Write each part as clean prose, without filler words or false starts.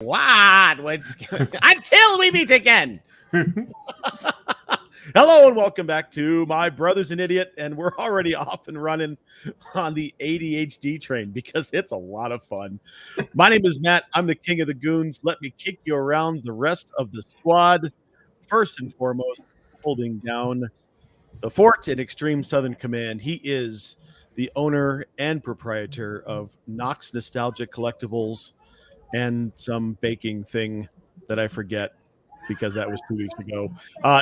What's until we meet again. Hello and welcome back to My Brother's an Idiot, and we're already off and running on the ADHD train because it's a lot of fun. My name is Matt. I'm the king of the goons. Let me kick you around the rest of the squad. First and foremost, holding down the fort in Extreme Southern Command. He is the owner and proprietor of Knox Nostalgic Collectibles and some baking thing that I forget because that was 2 weeks ago.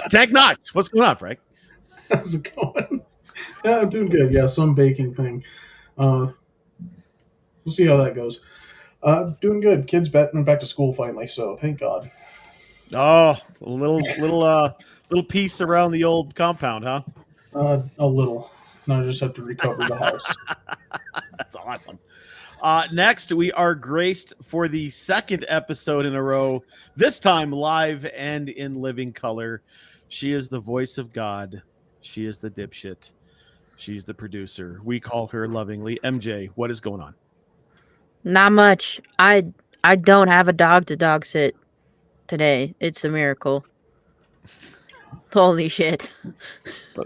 Tank Knox, what's going on, Frank? How's it going? Yeah, I'm doing good. Yeah, some baking thing. We'll see how that goes. Doing good. Kids went back to school finally, so thank God. Oh, a little piece around the old compound, huh? A little. Now I just have to recover the house. That's awesome. Next, we are graced for the second episode in a row, this time live and in living color. She is the voice of God. She is the dipshit. She's the producer. We call her lovingly MJ. What is going on? Not much. I don't have a dog sit today. It's a miracle. Holy shit.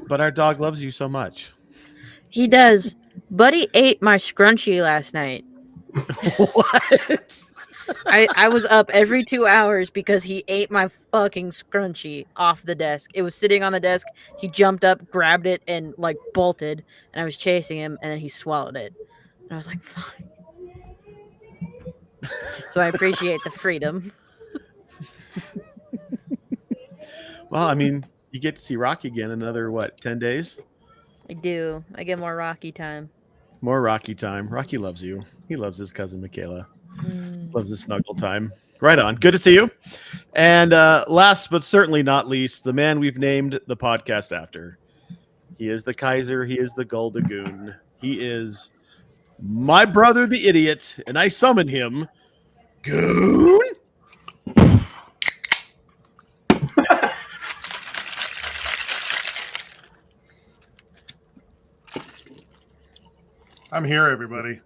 But our dog loves you so much. He does. Buddy ate my scrunchie last night. What? I was up every 2 hours because he ate my fucking scrunchie off the desk. It was sitting on the desk. He jumped up, grabbed it, and like bolted. And I was chasing him, and then he swallowed it. And I was like, fuck. So I appreciate the freedom. Well, I mean, you get to see Rocky again in another, 10 days? I do. I get more Rocky time. More Rocky time. Rocky loves you. He loves his cousin Michaela. Loves his snuggle time. Right on. Good to see you. And last but certainly not least, the man we've named the podcast after. He is the Kaiser. He is the Goldagoon. He is my brother, the idiot, and I summon him. Goon. I'm here, everybody.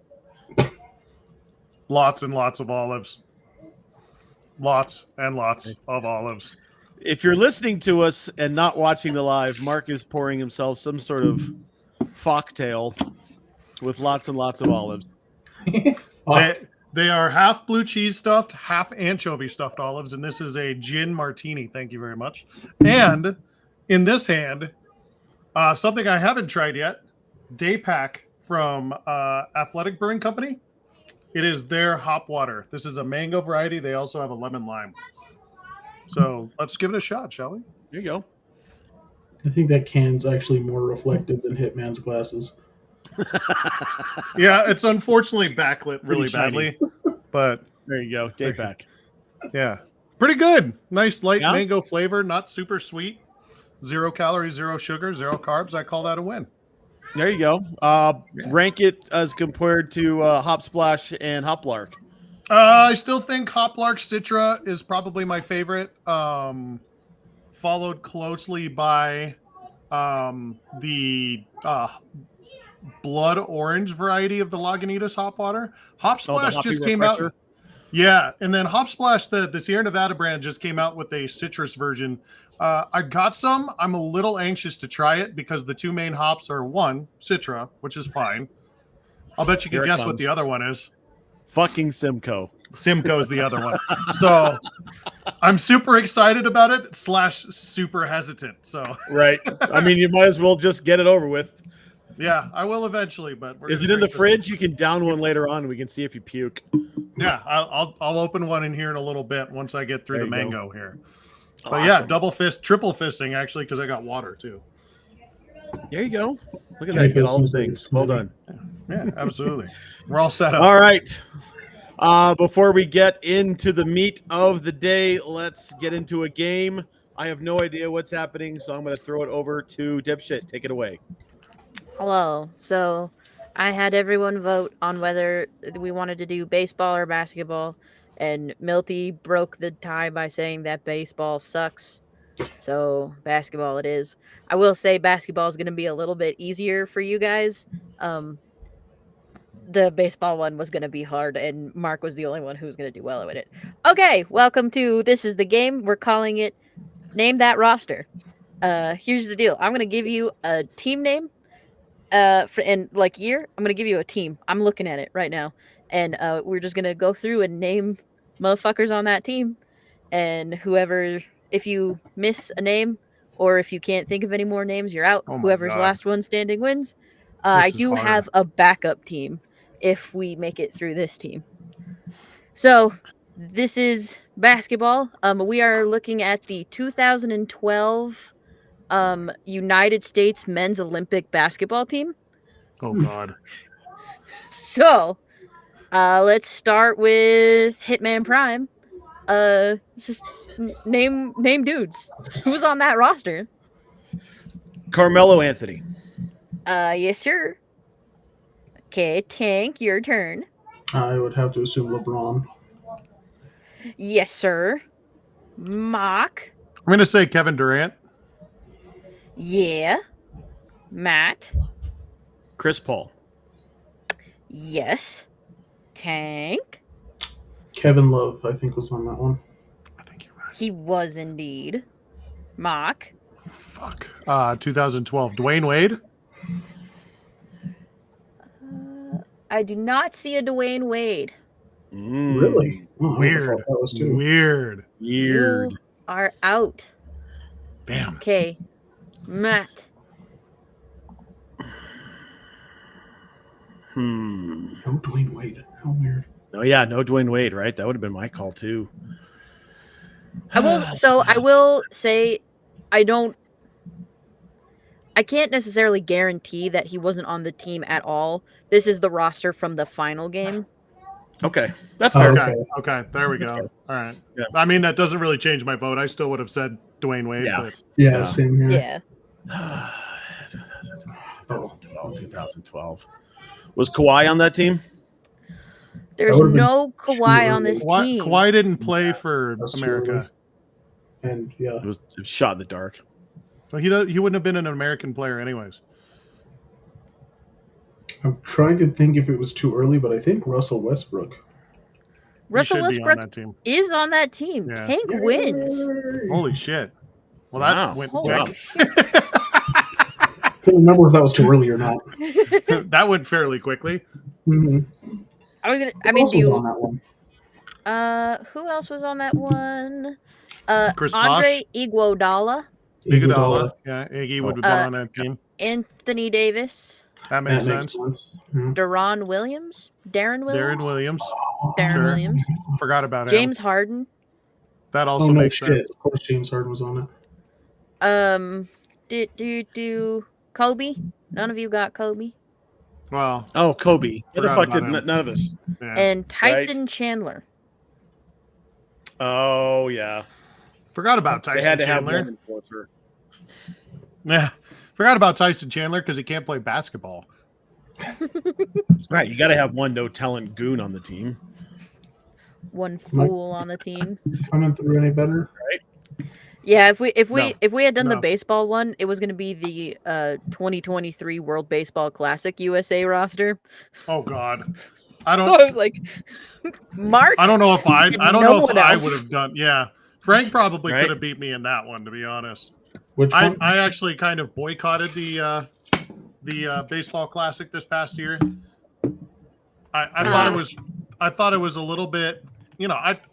Lots and lots of olives. Lots and lots of olives. If you're listening to us and not watching the live, Mark is pouring himself some sort of cocktail with lots and lots of olives. They are half blue cheese stuffed, half anchovy stuffed olives, and this is a gin martini. Thank you very much. And in this hand, something I haven't tried yet, Day Pack from Athletic Brewing Company. It is their hop water. This is a mango variety. They also have a lemon lime. So let's give it a shot, shall we? There you go. I think that can's actually more reflective than Hitman's glasses. Yeah, it's unfortunately backlit really badly, but there you go. Day Pack. Yeah, pretty good. Nice light mango flavor, not super sweet. 0 calories, 0 sugar, 0 carbs. I call that a win. There you go. Rank it as compared to Hop Splash and Hop Lark. I still think Hop Lark Citra is probably my favorite. Followed closely by the blood orange variety of the Lagunitas hop water. Hop Splash just came out. Yeah, and then Hop Splash, the Sierra Nevada brand, just came out with a citrus version. I got some. I'm a little anxious to try it because the two main hops are one, Citra, which is fine. I'll bet you can guess what the other one is. Fucking Simcoe. Simcoe is the other one. So I'm super excited about it / super hesitant. So right. I mean, you might as well just get it over with. Yeah, I will eventually. But is it in the fridge? You can down one later on, and we can see if you puke. Yeah, I'll open one in here in a little bit once I get through the mango here. But awesome. Yeah, triple fisting actually because I got water too. There you go. Look at that. You get all the things. Well done. Yeah, absolutely. We're all set up. All right. Before we get into the meat of the day, let's get into a game. I have no idea what's happening, so I'm going to throw it over to Dipshit. Take it away. Hello. So I had everyone vote on whether we wanted to do baseball or basketball, and Milty broke the tie by saying that baseball sucks. So basketball it is. I will say basketball is going to be a little bit easier for you guys. the baseball one was going to be hard, and Mark was the only one who was going to do well at it. Okay, welcome to This Is the Game. We're calling it Name That Roster. Here's the deal. I'm going to give you a team name, and like year. I'm going to give you a team. I'm looking at it right now, and we're just going to go through and name motherfuckers on that team, and whoever, if you miss a name or if you can't think of any more names, you're out. Oh my Whoever's God. last one standing wins. This I is do hard. have a backup team if we make it through this team. So this is basketball. We are looking at the 2012 United States men's Olympic basketball team. Oh God. So let's start with Hitman Prime. Just name dudes. Who's on that roster? Carmelo Anthony. Yes, sir. Okay, Tank, your turn. I would have to assume LeBron. Yes, sir. Mock. I'm gonna say Kevin Durant. Yeah. Matt. Chris Paul. Yes. Tank. Kevin Love, I think, was on that one. I think you're right. He was indeed. Mock. Fuck. 2012. Dwayne Wade. I do not see a Dwayne Wade. Really? Oh, I Weird. thought that was too. Weird. Weird. You are out. Damn. Okay. Matt. Hmm. No Dwayne Wade. How weird. Oh yeah, no Dwayne Wade, right? That would have been my call too. I will say I can't necessarily guarantee that he wasn't on the team at all. This is the roster from the final game. Okay, that's fair. Okay. Okay. There we That's go. fair. All right. Yeah. I mean, that doesn't really change my vote. I still would have said Dwayne Wade. Yeah. But Yeah, Yeah. same here. Yeah. 2012. Was Kawhi on that team? There's would've been no Kawhi on this team. Kawhi didn't play for That's America. And yeah, It was shot in the dark. So he wouldn't have been an American player anyways. I'm trying to think if it was too early, but I think Russell Westbrook. Russell He should be Westbrook on that team. is on that team. Yeah. Tank wins. Yay! Holy shit. Well, Wow. that went Holy quick. shit. Couldn't remember if that was too early or not. That went fairly quickly. Mm-hmm. I mean, Who else was on that one? who else was on that one? Chris Andre Iguodala, Iguodala. Yeah, Iggy would have been on that team. Anthony Davis, That makes That makes sense. sense. Yeah. Darren Williams. Darren Williams. Darren Sure. Williams. Forgot about him. James Harden. That Oh also no makes shit! sense. Of course, James Harden was on it. Do Kobe? None of you got Kobe. Well, Oh, Kobe. What the Forgot fuck about did him. none of us? yeah. And Tyson Chandler. Oh yeah. Forgot about They Tyson had to have Chandler. one enforcer. Yeah. Forgot about Tyson Chandler because he can't play basketball. Right, you got to have one no talent goon on the team. One fool on the team. Coming through any better? Yeah, if we had done the No. baseball one, it was going to be the 2023 World Baseball Classic USA roster. Oh God. I was like, Mark. I don't know if I And don't no know if one I else. would have done. Yeah. Frank probably Right. could have beat me in that one, to be honest. Which one? I actually kind of boycotted the baseball classic this past year. I thought it was a little bit,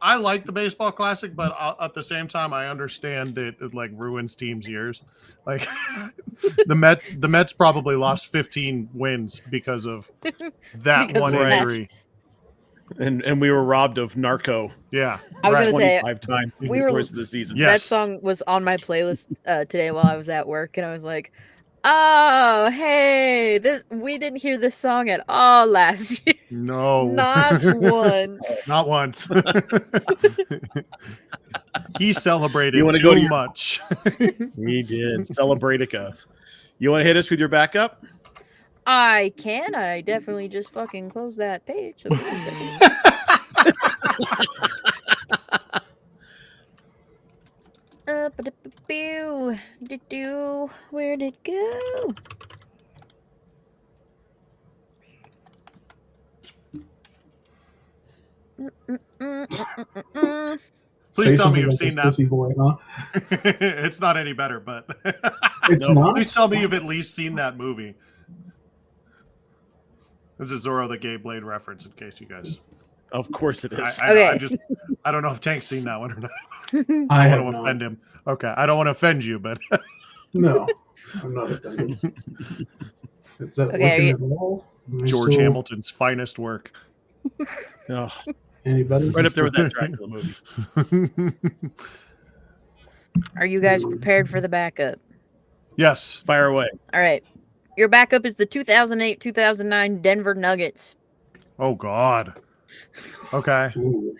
I like the baseball classic, but at the same time I understand that it like ruins teams' years. Like the Mets probably lost 15 wins because of that Because one of that. injury. And we were robbed of Narco Yeah. I was gonna say 25 times in we the were- course of the season. Yeah. that Yes. song was on my playlist today while I was at work, and I was like, "Oh, hey, we didn't hear this song at all last year, No. not once." Not once. He celebrated You wanna too go to your- much. We did. Celebratica. You want to hit us with your backup? I can. I definitely just fucking closed that page. So give me a second. Where'd it go? Please say tell me something you've like seen this that. sissy boy, huh? It's not any better, but It's No, not. please tell me you've at least seen that movie. This is Zorro the Gay Blade reference, in case you guys. Of course it is. I Okay. I don't know if Tank's seen that one or not. I I have don't want to not. offend him. Okay, I don't want to offend you, but No, I'm not offended. Is that Okay, are looking you- at the wall? Am I George still Hamilton's finest work. Oh, Any better? right up there with that Dracula movie. Are you guys prepared for the backup? Yes. Fire away. All right. Your backup is the 2008-2009 Denver Nuggets. Oh God. Okay. Ooh.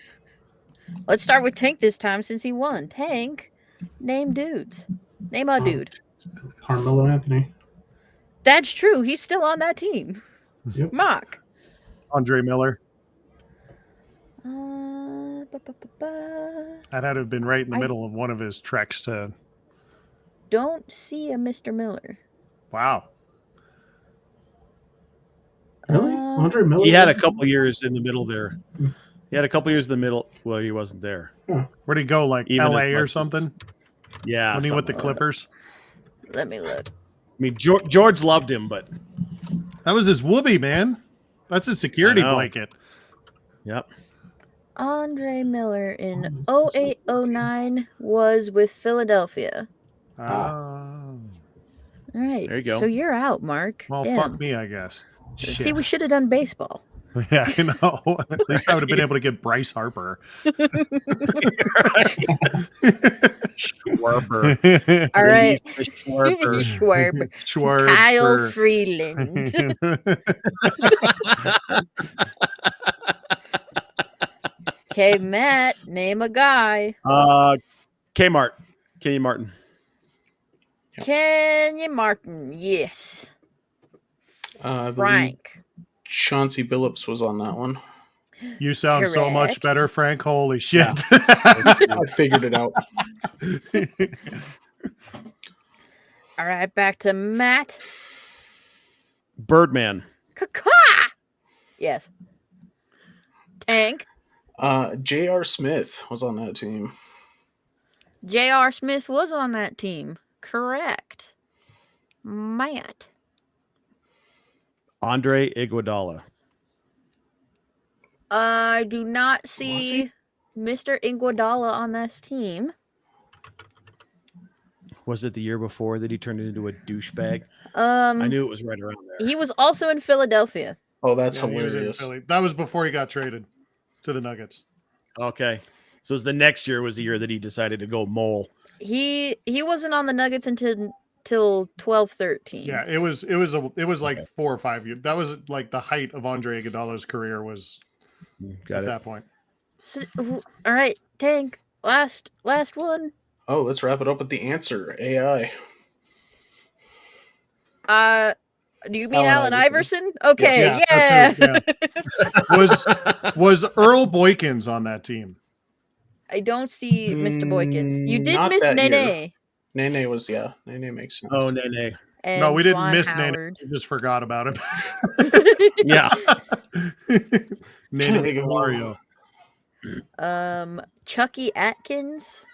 Let's start with Tank this time since he won. Tank, name dudes. Name a dude. Carmelo Anthony. That's true. He's still on that team. Yep. Mock. Andre Miller. Ba, ba, ba, ba. That had to have been right in the I- middle of one of his treks to. Don't see a Mr. Miller. Wow. Really? Andre Miller? He had a couple years in the middle there. He had a couple years in the middle where he wasn't there. Where'd he go? Like Even as L.A. much or as- something? Yeah. When he with the something like that. Clippers? Let me look. I mean, George loved him, but That was his whoopee, man. That's his security I know. blanket. yep. Andre Miller in 08-09 was with Philadelphia. Oh. All right. There you go. So you're out, Mark. Well, Damn. fuck me, I guess. See, Shit. we should have done baseball. Yeah, I know. At least I would have been able to get Bryce Harper. Schwarber. All right. Schwarber. Schwarber. Schwarber. Kyle Freeland. Okay, Matt, name a guy. Kmart. Kenny Martin. Kenyon Martin. Yes. I believe Frank. Chauncey Billups was on that one. You sound so much Correct. better, Frank. Holy shit. I figured it out. All right, back to Matt. Birdman. Caca. Yes. Tank. J.R. Smith was on that team. J.R. Smith was on that team. Correct. Matt. Andre Iguodala. I do not Was see he? Mr. Iguodala on this team. Was it the year before that he turned into a douchebag? I Um, knew it was right around there. he was also in Philadelphia. Oh, that's Yeah, he was in hilarious. Philly. That was before he got traded to the Nuggets. Okay. So it was the next year was the year that he decided to go mole. He wasn't on the Nuggets until 12-13. Yeah, it was like Okay. 4 or 5 years. That was like the height of Andre Iguodala's career was Got at it. that point. So, all right, Tank. Last one. Oh, let's wrap it up with the answer. AI. Do you mean Allen Allen Iverson? Okay, Yes. yeah. That's who- was Earl Boykins on that team? I don't see Mr. Boykins. You did Not miss that year. Nene. Nene was, yeah. Nene makes sense. Oh, Nene. And No, we didn't Juwan miss Nene. Howard. We just forgot about him. Yeah. Trying to Nene think of Mario. Chucky Atkins.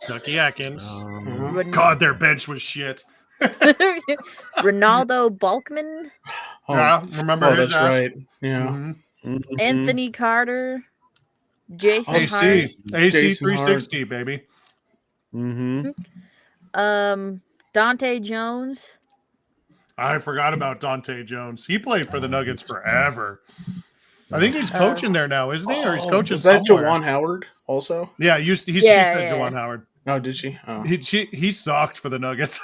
Chucky Atkins. Mhm. Ren- God, their bench was shit. Ronaldo Balkman. Oh, Yeah, remember oh his that's ass? right. Yeah. Mhm. Mhm. Anthony Carter. Jason AC, Hart. AC Jason 360, baby. Mhm. Dante Jones. I forgot about Dante Jones. He played for the Nuggets forever. I think he's coaching there now, isn't he? Or he's coaching Was that somewhere. Jawan Howard also? Yeah, she said Yeah. Jawan Howard. Oh, did she? Oh. He sucked for the Nuggets.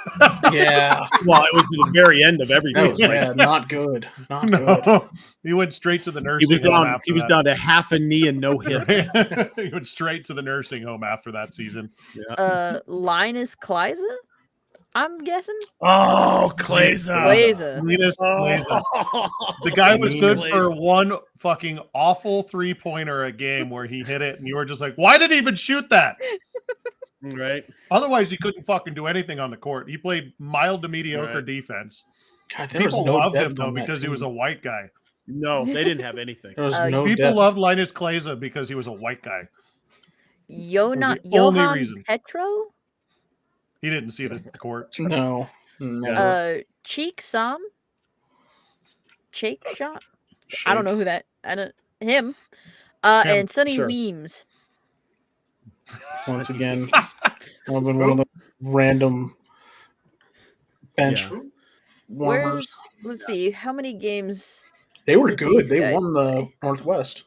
Yeah. Well, it was at the very end of everything. That was Like, yeah, not good. Not good. No, he went straight to the he nursing was home down. after He was that. down to half a knee and no hips. He went straight to the nursing home after that season. Linus Kleiza. I'm guessing. Oh, Claza. Glazer. Linus Glazer. Oh. The guy was good Linus. for one fucking awful 3-pointer a game where he hit it, and you were just like, "Why did he even shoot that?" Right. Otherwise, he couldn't fucking do anything on the court. He played mild to mediocre Right. defense. God, there was People no loved him depth though on that because he was a team. white guy. No, they didn't have anything. There was Uh, no People depth. loved Linus Glazer because he was a white guy. Johan only reason. Petro, He didn't see the court. No. Cheek Sam, Cheek Shot. I Shake. don't know who that. Him. Him, And Sonny sure. Weems. Once again, one of the random bench Yeah. warmers. Let's see, how many games? They were did good. these They guys won the play? Northwest.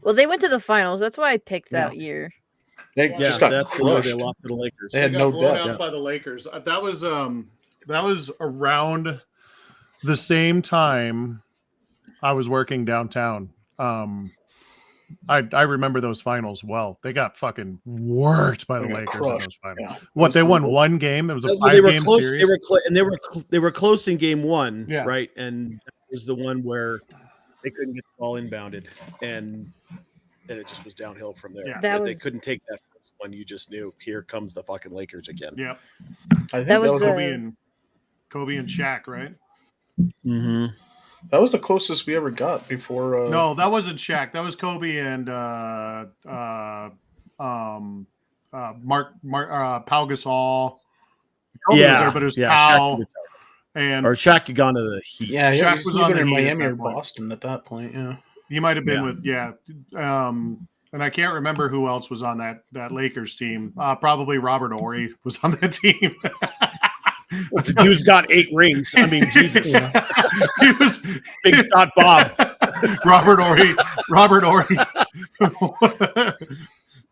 Well, they went to the finals. That's why I picked Yeah. that year. They Yeah, just got that's the year crushed. they lost to the Lakers. They had They no got blown depth. out by the Lakers. That was around the same time I was working downtown. I remember those finals well. They got fucking worked by the They got Lakers in crushed. those finals. Yeah. What, they won brutal. one game? It was a Well, they were 5-game close. series. They were close in game one, Yeah. right? And that was the one where they couldn't get the ball inbounded, and then it just was downhill from there. Yeah. That They was- couldn't take that first one. You just knew, here comes the fucking Lakers again. Yeah, I think That was Kobe and Shaq, right? Mm-hmm. that was the closest we ever got before. No, that wasn't Shaq. That was Kobe and Pau Gasol. Kobe was there, but it was Pau and Shaq had gone to the Heat. Yeah, Shaq he was was on either the in Heat at Miami that or point. Boston at that point. Yeah. he might have been Yeah. with and I can't remember who else was on that Lakers team. Probably Robert Ory was on that team. The dude's got 8 rings. I mean, Jesus. He was Big shot Bob. Robert Ory.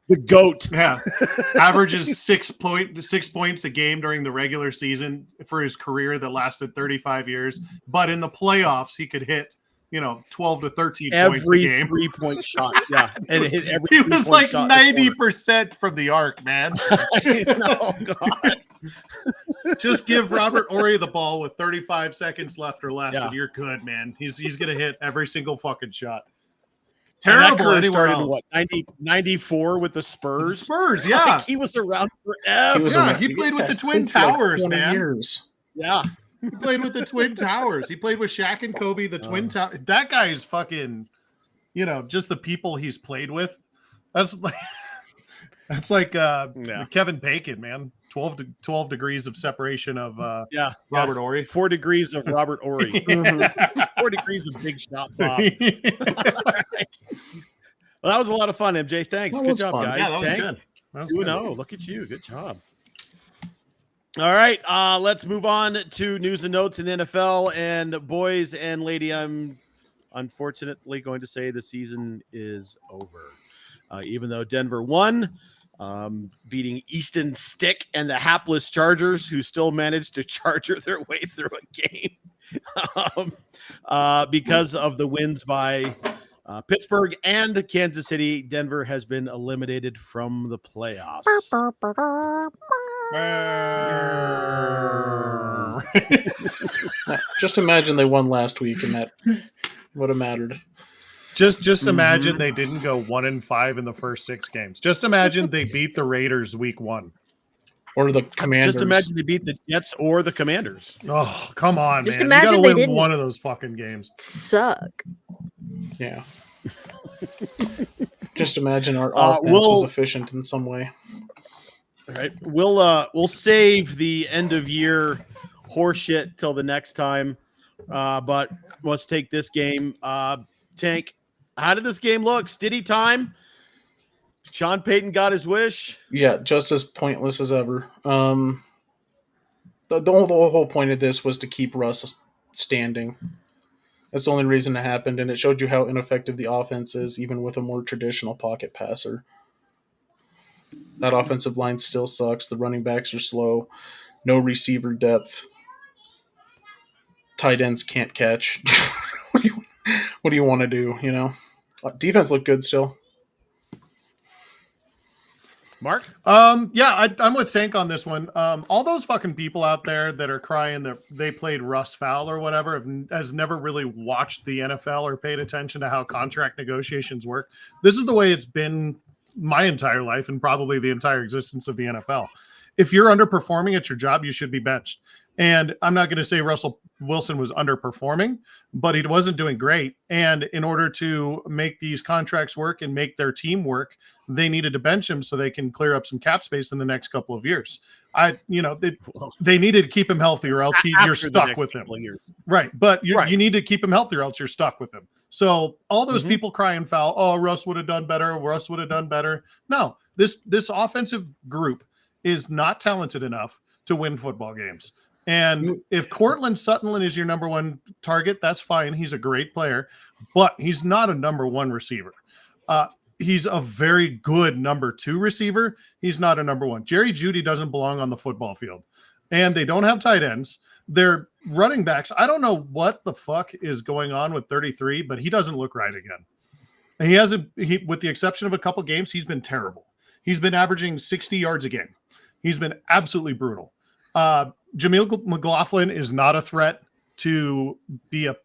The GOAT. Yeah, averages 6 points a game during the regular season for his career that lasted 35 years. But in the playoffs, he could hit 12 to 13 points a Every game. 3-point shot. Yeah. And it hit every He was 3-point like shot in the 90% from the arc, man. corner. Oh, God. Just give Robert Ory the ball with 35 seconds left or less, Yeah. and you're good, man. He's gonna hit every single fucking shot. And that Terrible. career Anywhere started in else. what, 94 with the Spurs? Spurs, yeah. Like, he was around forever. He played with the Twin for like Towers, 20 man. Years. Yeah. He played with the Twin Towers. He played with Shaq and Kobe, the Twin Towers. That guy is fucking, just the people he's played with. That's like Kevin Bacon, man. 12 degrees of separation of Robert Ory. 4 degrees of Robert Ory. 4 degrees of big shot Bob. Well, that was a lot of fun, MJ. Thanks. That Good was job, fun. guys. Yeah, that was Tank, good. That was 2-0. Look at you. Good job. All right. Let's move on to news and notes in the NFL. And boys and lady, I'm unfortunately going to say the season is over. Even though Denver won, beating Easton Stick and the hapless Chargers, who still managed to charger their way through a game because of the wins by Pittsburgh and Kansas City. Denver has been eliminated from the playoffs. Just imagine they won last week, and that would have mattered. Just imagine they didn't go 1-5 in the first 6 games. Just imagine they beat the Raiders week 1. Or the Commanders. Just imagine they beat the Jets or the Commanders. Oh, come on, Just man. imagine you gotta they win didn't. one of those fucking games. Suck. Yeah. Just imagine our offense was efficient in some way. All right, we'll save the end of year horseshit till the next time. But let's take this game. Tank, how did this game look? Stiddy time. Sean Payton got his wish. Yeah, just as pointless as ever. The whole point of this was to keep Russ standing. That's the only reason it happened, and it showed you how ineffective the offense is, even with a more traditional pocket passer. That offensive line still sucks. The running backs are slow. No receiver depth. Tight ends can't catch. What do you want to do, Defense looked good still. Mark? Yeah, I'm with Tank on this one. All those fucking people out there that are crying that they played Russ foul or whatever has never really watched the NFL or paid attention to how contract negotiations work. This is the way it's been my entire life and probably the entire existence of the NFL. If you're underperforming at your job, you should be benched. And I'm not going to say Russell Wilson was underperforming, but he wasn't doing great. And in order to make these contracts work and make their team work, they needed to bench him so they can clear up some cap space in the next couple of years. They needed to keep him healthy, or else you're stuck with him. Right. But you need to keep him healthy, or else you're stuck with him. So all those people crying foul, oh, Russ would have done better. Russ would have done better. No, this offensive group is not talented enough to win football games. And if Cortland Sutton is your number one target, that's fine. He's a great player, but he's not a number one receiver. He's a very good number two receiver. He's not a number one. Jerry Jeudy doesn't belong on the football field, and they don't have tight ends. They're running backs. I don't know what the fuck is going on with 33, but he doesn't look right again. And with the exception of a couple games, he's been terrible. He's been averaging 60 yards a game. He's been absolutely brutal. Jameel McLaughlin is not a threat to be a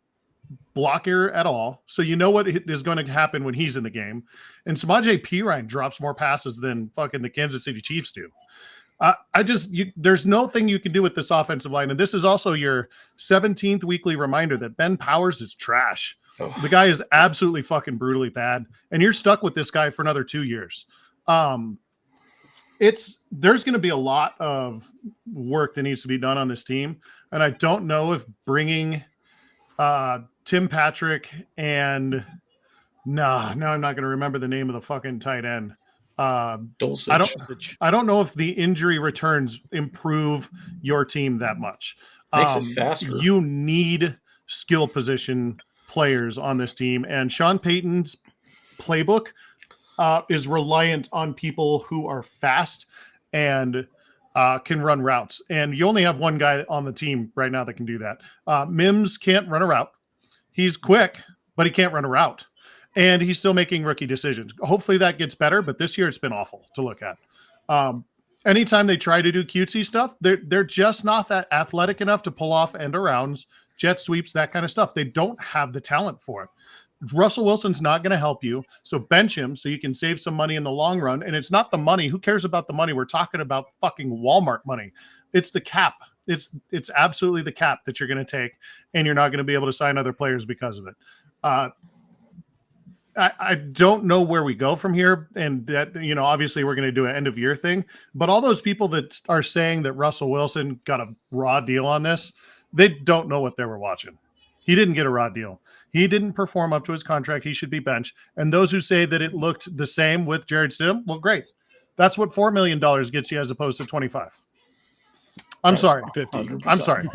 blocker at all. So you know what is going to happen when he's in the game. And Samaje Perine drops more passes than fucking the Kansas City Chiefs do. There's nothing you can do with this offensive line. And this is also your 17th weekly reminder that Ben Powers is trash. Oh. The guy is absolutely fucking brutally bad. And you're stuck with this guy for another 2 years. There's going to be a lot of work that needs to be done on this team. And I don't know if bringing Tim Patrick and now I'm not going to remember the name of the fucking tight end. Dulcich. I don't know if the injury returns improve your team that much. Makes it faster. You need skill position players on this team, and Sean Payton's playbook is reliant on people who are fast and can run routes. And you only have one guy on the team right now that can do that. Mims can't run a route. He's quick, but he can't run a route. And he's still making rookie decisions. Hopefully that gets better, but this year it's been awful to look at. Anytime they try to do cutesy stuff, they're just not that athletic enough to pull off end arounds, jet sweeps, that kind of stuff. They don't have the talent for it. Russell Wilson's not going to help you, so bench him so you can save some money in the long run. And it's not the money. Who cares about the money? We're talking about fucking Walmart money. It's the cap. It's absolutely the cap that you're going to take, and you're not going to be able to sign other players because of it. I don't know where we go from here, and that, obviously we're going to do an end of year thing, but all those people that are saying that Russell Wilson got a raw deal on this, they don't know what they were watching. He didn't get a raw deal. He didn't perform up to his contract. He should be benched. And those who say that it looked the same with Jared Stidham, well, great. That's what $4 million gets you as opposed to 25. I'm sorry. 50. I'm sorry.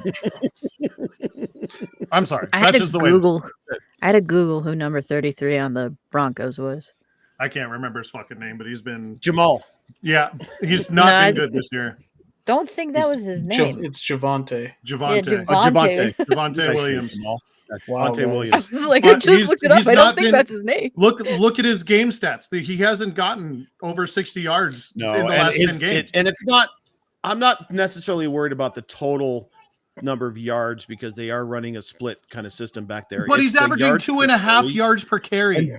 I'm sorry. I had That's to just the Google. I had to Google who number 33 on the Broncos was. I can't remember his fucking name, but he's been Jamal. Yeah, he's not been good this year. Don't think that was his name. It's Javonte. Javonte Williams. Javonte Williams. I was like, I just looked it up. I don't think that's his name. Look at his game stats. He hasn't gotten over 60 yards in the last 10 games. And it's not. I'm not necessarily worried about the total number of yards because they are running a split kind of system back there. But he's averaging 2.5 yards per carry.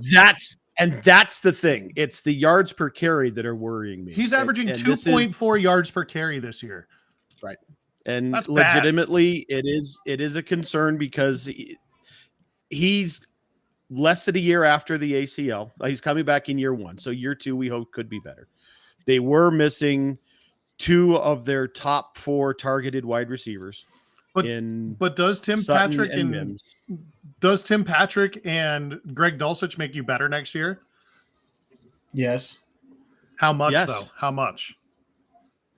And that's the thing. It's the yards per carry that are worrying me. He's averaging 2.4 yards per carry this year. Right. And that's legitimately bad. It is a concern because he's less than a year after the ACL. He's coming back in year one. So year two, we hope could be better. They were missing 2 of their top 4 targeted wide receivers. But does Tim Sutton Patrick and Mims. Does Tim Patrick and Greg Dulcich make you better next year? Yes. How much though? How much?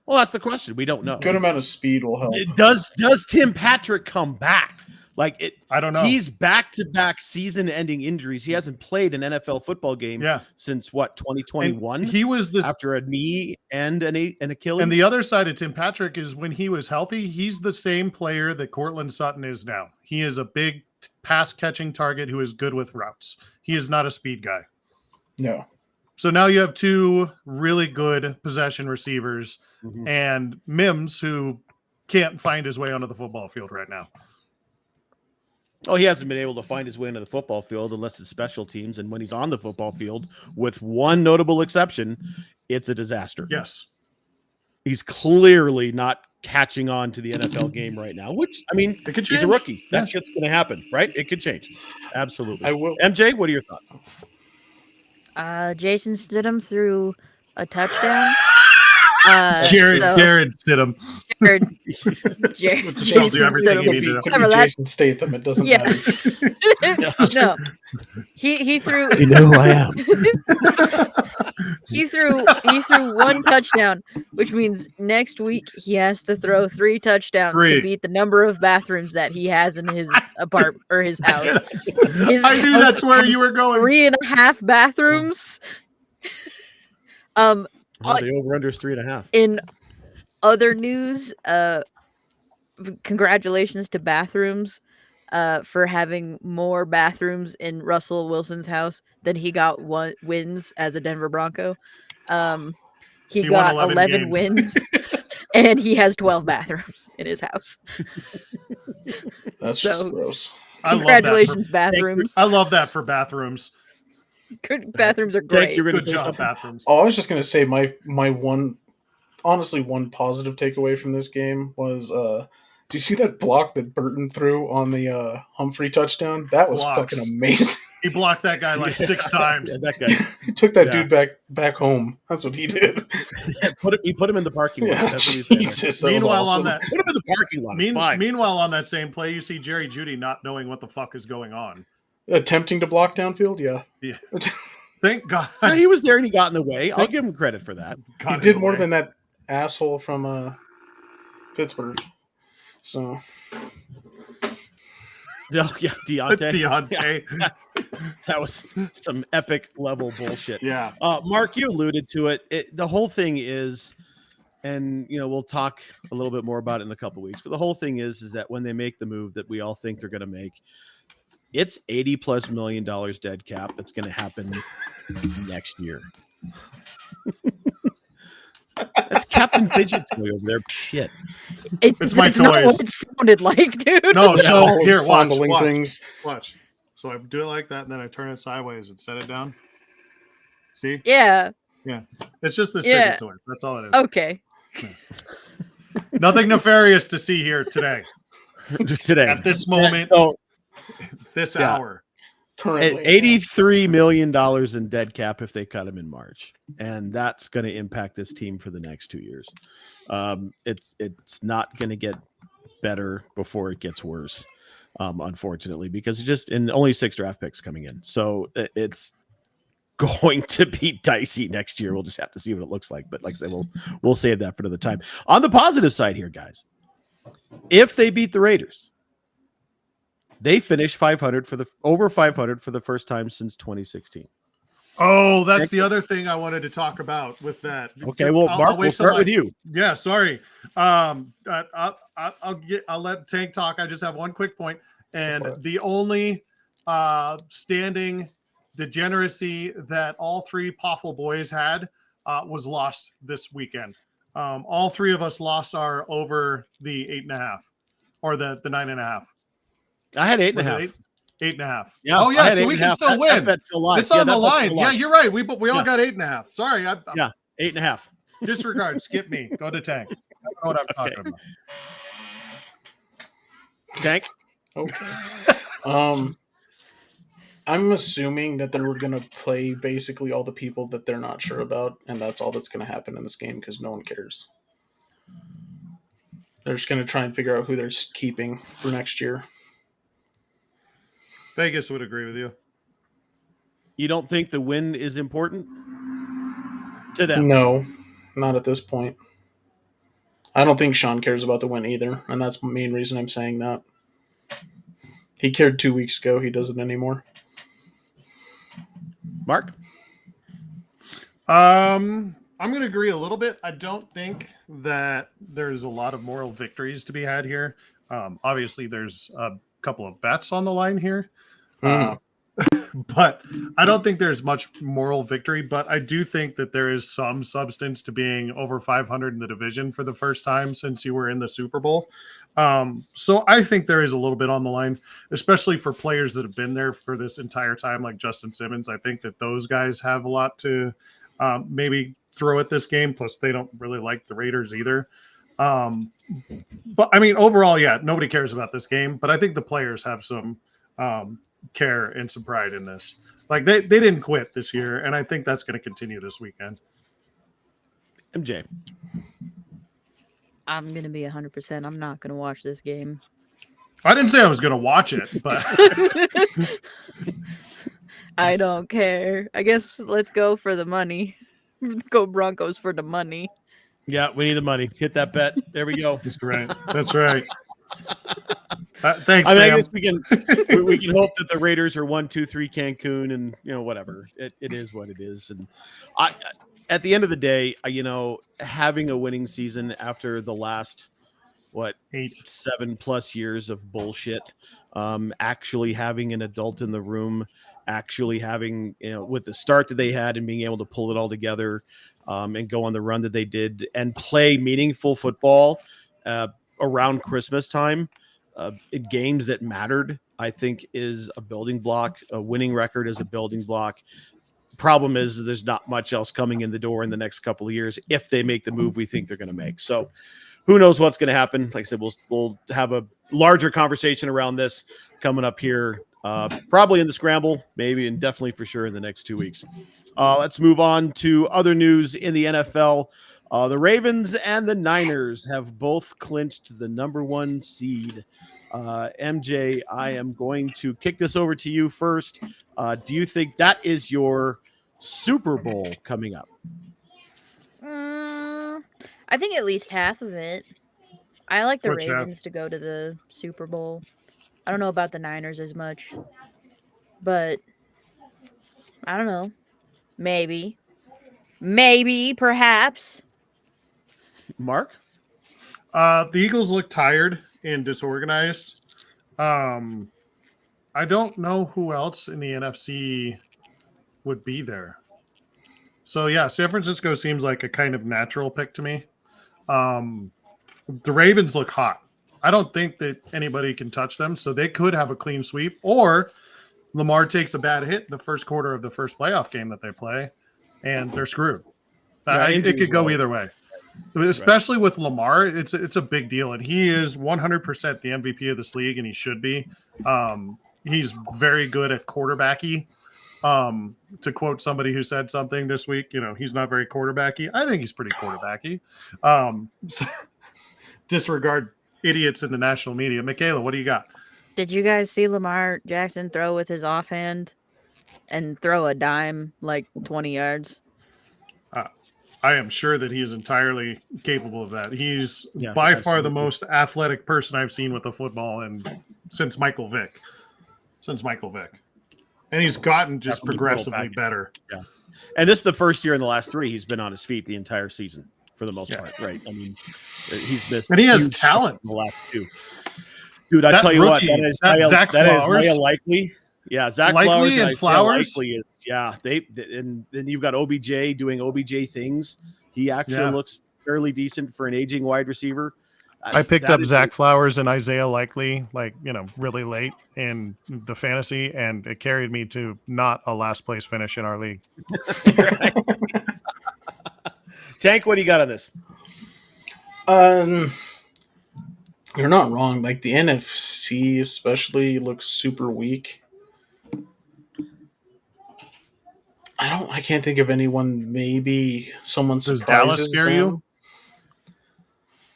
Well, that's the question. We don't know. Good amount of speed will help. Does Tim Patrick come back? I don't know. He's back-to-back season-ending injuries. He hasn't played an NFL football game since 2021. He was after a knee and an Achilles. And the other side of Tim Patrick is when he was healthy, he's the same player that Cortland Sutton is now. He is a big pass-catching target who is good with routes. He is not a speed guy. No. So now you have 2 really good possession receivers and Mims, who can't find his way onto the football field right now. Oh, he hasn't been able to find his way into the football field unless it's special teams. And when he's on the football field, with one notable exception, it's a disaster. Yes. He's clearly not catching on to the NFL game right now, which, I mean, It could he's a change. rookie. That shit's going to happen, right? It could change. Absolutely. I will. MJ, what are your thoughts? Jason Stidham threw a touchdown. Jared so Stidham. Jared With Jason Jason everything Stidham. you need to know. Could Remember be that? Jason Statham. It doesn't Yeah. matter. No, he threw You know who I am. he threw one touchdown, which means next week he has to throw 3 touchdowns Three. to beat the number of bathrooms that he has in his apartment or his house. His I knew house that's where has you were going. 3.5 bathrooms. Oh, the over-under is 3.5. In other news, congratulations to bathrooms for having more bathrooms in Russell Wilson's house than he got wins as a Denver Bronco. He He got won 11 games. wins, and he has 12 bathrooms in his house. That's just So, gross. Congratulations, bathrooms. I love that for bathrooms. Bathrooms are Tank, great. you're going to Good say job, something? bathrooms. Oh, I was just gonna say my one positive takeaway from this game was do you see that block that Burton threw on the Humphrey touchdown? That was Blocks. fucking amazing. He blocked that guy like 6 times. Yeah, that guy. He took that Yeah. dude back home. That's what he did. He put him in the parking lot. Yeah, That's what he said. Jesus, that was Meanwhile, awesome. on that, Put him in the parking lot. It's fine. meanwhile, on that same play, you see Jerry Jeudy not knowing what the fuck is going on. Attempting to block downfield, yeah. Yeah. Thank God. Yeah, he was there and he got in the way. I'll give him credit for that. got He in did the more way. than that asshole from Pittsburgh. So Oh, yeah, Deontay. Deontay. That was some epic level bullshit. Yeah. Mark, you alluded to it. The whole thing is, and we'll talk a little bit more about it in a couple weeks. But the whole thing is that when they make the move that we all think they're going to make, it's $80+ million dead cap. That's going to happen next year. That's Captain Fidget Toy over there. Shit. It's my That's not toys. what it sounded like, dude. No, so Always here, watch, fondling watch, things. watch. So I do it like that, and then I turn it sideways and set it down. See? Yeah. It's just this Yeah. fidget toy. That's all it is. Okay. Nothing nefarious to see here today. Today. At this moment, So, this Yeah. hour. Currently, $83 million in dead cap if they cut him in March, and that's going to impact this team for the next 2 years. It's not going to get better before it gets worse, unfortunately, because it's just in only 6 draft picks coming in, so it's going to be dicey next year. We'll just have to see what it looks like. But like I said, we'll save that for another time. On the positive side here, guys, if they beat the Raiders, they finished 500 over 500 for the first time since 2016. Oh, that's the other thing I wanted to talk about with that. Okay, well, Mark, we'll start with you. Yeah, sorry. I'll let Tank talk. I just have one quick point, and the only standing degeneracy that all 3 Poffle boys had was lost this weekend. All 3 of us lost our over the 8.5 or the 9.5. I had 8.5. 8.5. Yeah. Oh yeah, I had so we can 8.5. still That win. bet's still live. It's on Yeah, the that bet's line. still Yeah, live. you're right. We all Yeah. got 8.5. Sorry, I Yeah, 8.5. disregard. Skip me. Go to Tank. I know what I'm talking about. Tank. Okay. I'm assuming that they're going to play basically all the people that they're not sure about, and that's all that's going to happen in this game because no one cares. They're just going to try and figure out who they're keeping for next year. Vegas would agree with you. You don't think the win is important to them? No, not at this point. I don't think Sean cares about the win either, and that's the main reason I'm saying that. He cared 2 weeks ago. He doesn't anymore. Mark? I'm going to agree a little bit. I don't think that there's a lot of moral victories to be had here. Obviously, there's a couple of bets on the line here. But I don't think there's much moral victory, but I do think that there is some substance to being over 500 in the division for the first time since you were in the Super Bowl. So I think there is a little bit on the line, especially for players that have been there for this entire time, like Justin Simmons. I think that those guys have a lot to maybe throw at this game. Plus, they don't really like the Raiders either. But I mean, overall, yeah, nobody cares about this game. But I think the players have some care and some pride in this. Like they didn't quit this year, and I think that's going to continue this weekend. MJ. I'm going to be 100%. I'm not going to watch this game. I didn't say I was going to watch it, but I don't care. I guess let's go for the money. Go Broncos for the money. Yeah, we need the money. Hit that bet. There we go. that's right. That's right. Thanks, I mean, I Sam. guess we can hope that the Raiders are 1-2-3 Cancun, and whatever. It is what it is. And at the end of the day, having a winning season after the last 7+ years of bullshit, actually having an adult in the room, actually having with the start that they had and being able to pull it all together, and go on the run that they did and play meaningful football around Christmas time, in games that mattered, I think is a building block. A winning record is a building block. Problem is there's not much else coming in the door in the next couple of years if they make the move we think they're going to make. So who knows what's going to happen? Like I said, we'll have a larger conversation around this coming up here, probably in the scramble, maybe, and definitely for sure in the next 2 weeks. Let's move on to other news in the NFL. The Ravens and the Niners have both clinched the #1 seed. MJ, I am going to kick this over to you first. Do you think that is your Super Bowl coming up? I think at least half of it. I like the Which Ravens to go to the Super Bowl. I don't know about the Niners as much, but I don't know. Maybe, perhaps. Mark? The Eagles look tired and disorganized. I don't know who else in the NFC would be there. So, yeah, San Francisco seems like a kind of natural pick to me. The Ravens look hot. I don't think that anybody can touch them, so they could have a clean sweep. Or Lamar takes a bad hit in the first quarter of the first playoff game that they play, and they're screwed. It could go either way. Especially with Lamar, it's a big deal, and he is 100% the MVP of this league, and he should be. He's very good at quarterbacky. To quote somebody who said something this week, he's not very quarterbacky. I think he's pretty quarterbacky. So disregard idiots in the national media. Michaela, what do you got? Did you guys see Lamar Jackson throw with his offhand and throw a dime like 20 yards? I am sure that he is entirely capable of that. He's by far the most athletic person I've seen with a football since Michael Vick. And he's gotten just progressively better. Yeah. And this is the first year in the last 3 he's been on his feet the entire season for the most part, right? I mean, he's missed. And he has talent in the last 2. Dude, I tell you what, that is Zach Flowers. Likely. Yeah, Zach Likely Flowers and Flowers. Likely is, yeah, and then you've got OBJ doing OBJ things. He actually looks fairly decent for an aging wide receiver. I picked up Zach Flowers and Isaiah Likely, really late in the fantasy, and it carried me to not a last place finish in our league. Tank, what do you got on this? You're not wrong. Like the NFC especially looks super weak. I can't think of anyone. Maybe someone surprises. Does Dallas scare you?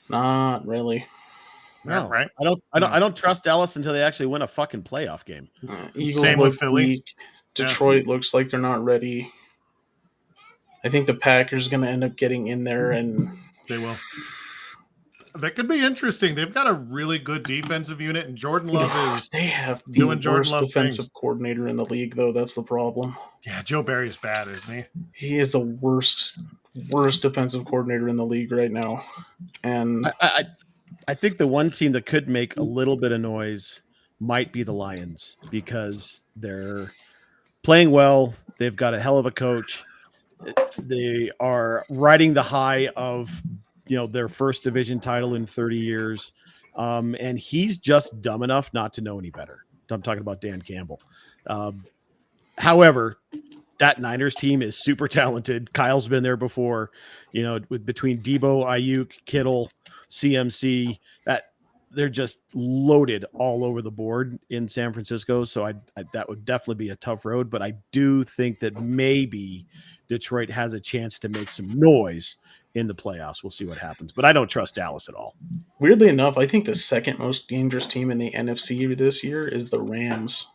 Not really. No, right? I don't trust Dallas until they actually win a fucking playoff game. Eagles Same look with Philly. weak. Detroit looks like they're not ready. I think the Packers going to end up getting in there, and they will. That could be interesting. They've got a really good defensive unit, and Jordan Love is. They have the worst defensive coordinator in the league, though. That's the problem. Yeah, Joe Barry's bad, isn't he? He is the worst defensive coordinator in the league right now. And I think the one team that could make a little bit of noise might be the Lions, because they're playing well. They've got a hell of a coach. They are riding the high of their first division title in 30 years. And he's just dumb enough not to know any better. I'm talking about Dan Campbell. However, that Niners team is super talented. Kyle's been there before, between Debo, Ayuk, Kittle, CMC, that they're just loaded all over the board in San Francisco. So I that would definitely be a tough road, but I do think that maybe Detroit has a chance to make some noise in the playoffs. We'll see what happens, but I don't trust Dallas at all. Weirdly enough, I think the second most dangerous team in the NFC this year is the Rams.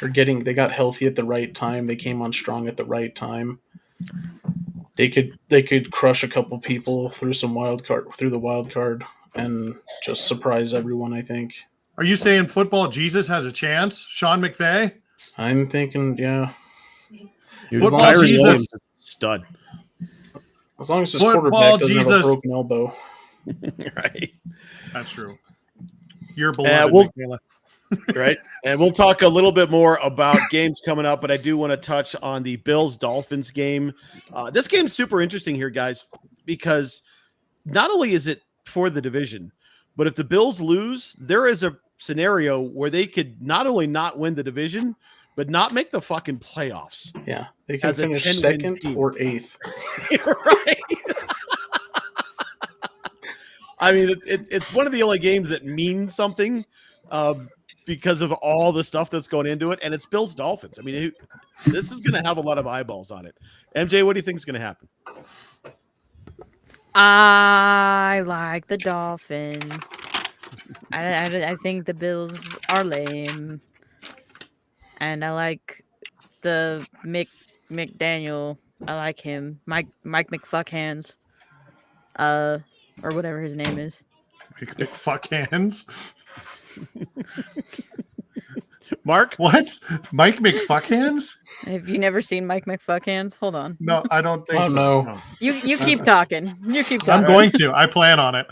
They got healthy at the right time. They came on strong at the right time. They could crush a couple people through the wild card and just surprise everyone, I think. Are you saying football Jesus has a chance? Sean McVay? I'm thinking, yeah. Football Kyrie Jesus. Williams is a stud. As long as his Football quarterback doesn't have a Jesus. broken elbow. Right. That's true. You're beloved, Michaela. Right. And we'll talk a little bit more about games coming up, but I do want to touch on the Bills-Dolphins game. This game's super interesting here, guys, because not only is it for the division, but if the Bills lose, there is a scenario where they could not only not win the division, but not make the fucking playoffs. Yeah. They can As a finish 10-win second team. or eighth. Right. I mean, it's one of the only games that means something because of all the stuff that's going into it, and it's Bills Dolphins. I mean, this is going to have a lot of eyeballs on it. MJ, what do you think is going to happen? I like the Dolphins. I think the Bills are lame, and I like the McDaniel. I like him, Mike McFuckhands, or whatever his name is. Fuck hands. Mark? What? Mike McFuckhands? Have you never seen Mike McFuckhands? Hold on. No, I don't think Oh, so. no. You keep talking. You keep talking. I'm going to. I plan on it.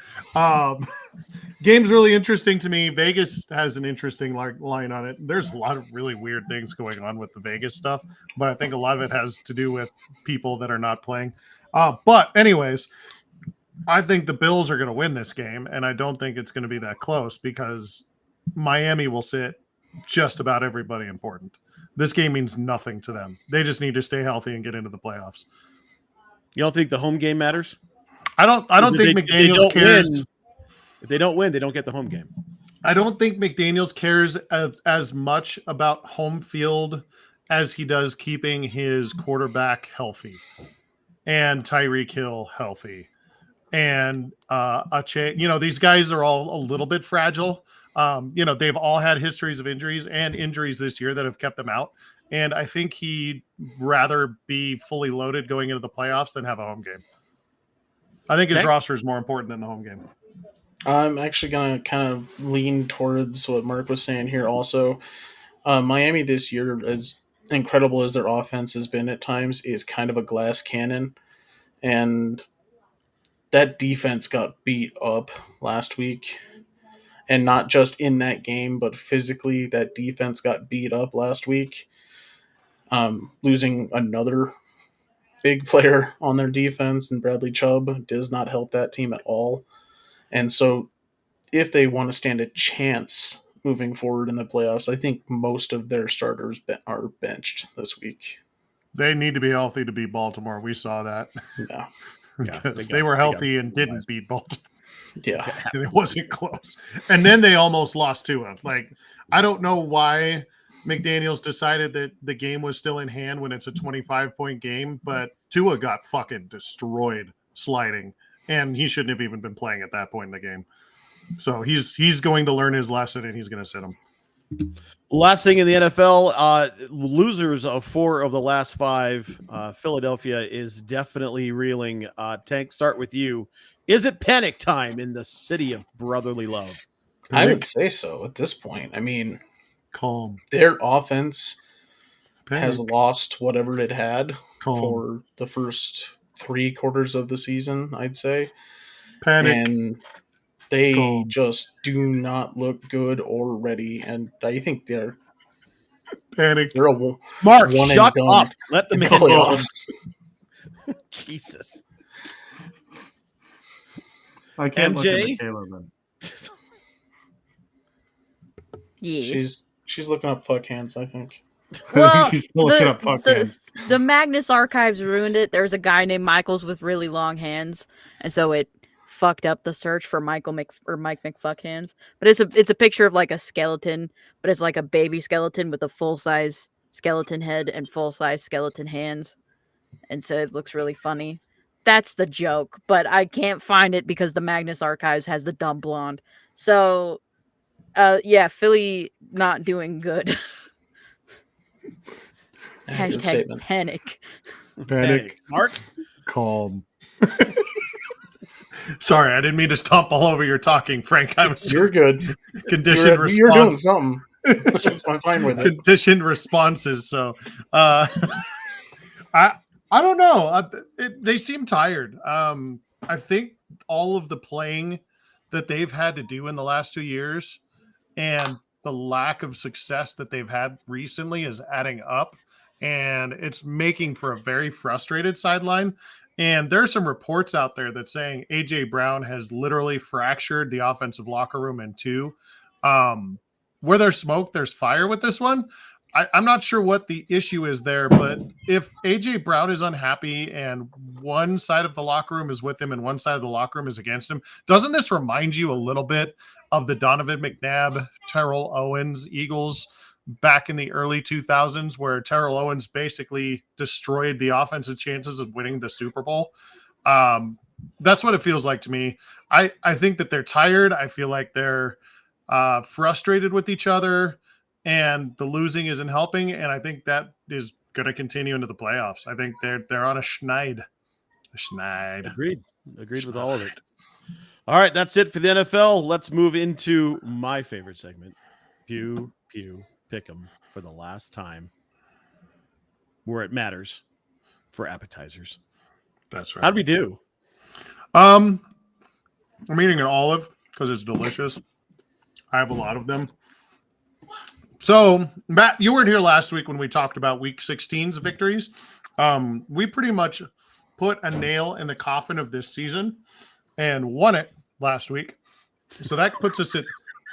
Game's really interesting to me. Vegas has an interesting line on it. There's a lot of really weird things going on with the Vegas stuff, but I think a lot of it has to do with people that are not playing. But anyways, I think the Bills are going to win this game, and I don't think it's going to be that close because Miami will sit just about everybody important. This game means nothing to them. They just need to stay healthy and get into the playoffs. You don't think the home game matters? I don't think McDaniels cares. If they don't win, they don't get the home game. I don't think McDaniels cares as much about home field as he does keeping his quarterback healthy and Tyreek Hill healthy. And these guys are all a little bit fragile. They've all had histories of injuries and injuries this year that have kept them out. And I think he'd rather be fully loaded going into the playoffs than have a home game. I think his roster is more important than the home game. I'm actually going to kind of lean towards what Mark was saying here also. Miami this year, as incredible as their offense has been at times, is kind of a glass cannon. And that defense got beat up last week. And not just in that game, but physically, that defense got beat up last week. Losing another big player on their defense, and Bradley Chubb does not help that team at all. And so if they want to stand a chance moving forward in the playoffs, I think most of their starters are benched this week. They need to be healthy to beat Baltimore. We saw that. Yeah. Because they were healthy and didn't beat Baltimore. Yeah. It wasn't close. And then they almost lost to him. I don't know why McDaniels decided that the game was still in hand when it's a 25-point game, but Tua got fucking destroyed sliding, and he shouldn't have even been playing at that point in the game. So he's going to learn his lesson, and he's going to sit him. Last thing in the NFL, losers of 4 of the last 5. Philadelphia is definitely reeling. Tank, start with you. Is it panic time in the city of brotherly love? I would say so at this point. I mean, calm. Their offense Panic. has lost whatever it had Calm. for the first 3 quarters of the season, I'd say. Panic. And they Calm. just do not look good or ready. And I think they're Panic. a Mark, one and shut done up. Let the in man the go. playoffs. Jesus. I can't look at MJ? Michaela then. Yes. She's looking up fuck hands, I think. Well, He's still looking up fuck hands. the Magnus Archives ruined it. There's a guy named Michaels with really long hands, and so it fucked up the search for Mike McFuck hands. But it's a picture of like a skeleton, but it's like a baby skeleton with a full size skeleton head and full size skeleton hands, and so it looks really funny. That's the joke, but I can't find it because the Magnus Archives has the dumb blonde. So, yeah, Philly not doing good. Accurate Hashtag statement. panic. Panic. Mark. Calm. Sorry, I didn't mean to stomp all over your talking, Frank. I was You're just good. conditioned You're doing response. something. I'm fine with it. Conditioned responses. So, I don't know. They seem tired. I think all of the playing that they've had to do in the last 2 years and the lack of success that they've had recently is adding up, and it's making for a very frustrated sideline. And there's some reports out there that saying AJ Brown has literally fractured the offensive locker room in two. Where there's smoke, there's fire with this one. I'm not sure what the issue is there, but if AJ Brown is unhappy and one side of the locker room is with him and one side of the locker room is against him, doesn't this remind you a little bit of the Donovan McNabb, Terrell Owens Eagles back in the early 2000s, where Terrell Owens basically destroyed the offensive chances of winning the Super Bowl? That's what it feels like to me. I think that they're tired. I feel like they're frustrated with each other, and the losing isn't helping. And I think that is going to continue into the playoffs. I think they're on a schneid. Agreed with all of it. All right, that's it for the NFL. Let's move into my favorite segment, Pew Pew Pick 'em, for the last time, where it matters for appetizers. That's right. How'd we do? I'm eating an olive because it's delicious. I have a lot of them. So, Matt, you weren't here last week when we talked about Week 16's victories. We pretty much put a nail in the coffin of this season and won it last week. So that puts us at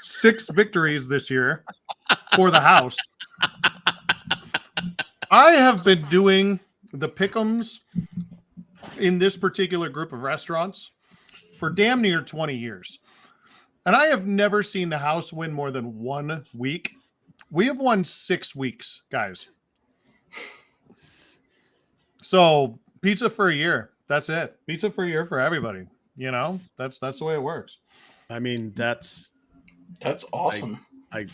6 victories this year for the house. I have been doing the pick'ems in this particular group of restaurants for damn near 20 years. And I have never seen the house win more than 1 week. We have won 6 weeks, guys. So pizza for a year. That's it. Pizza for a year for everybody. You know, that's the way it works. I mean, that's awesome. I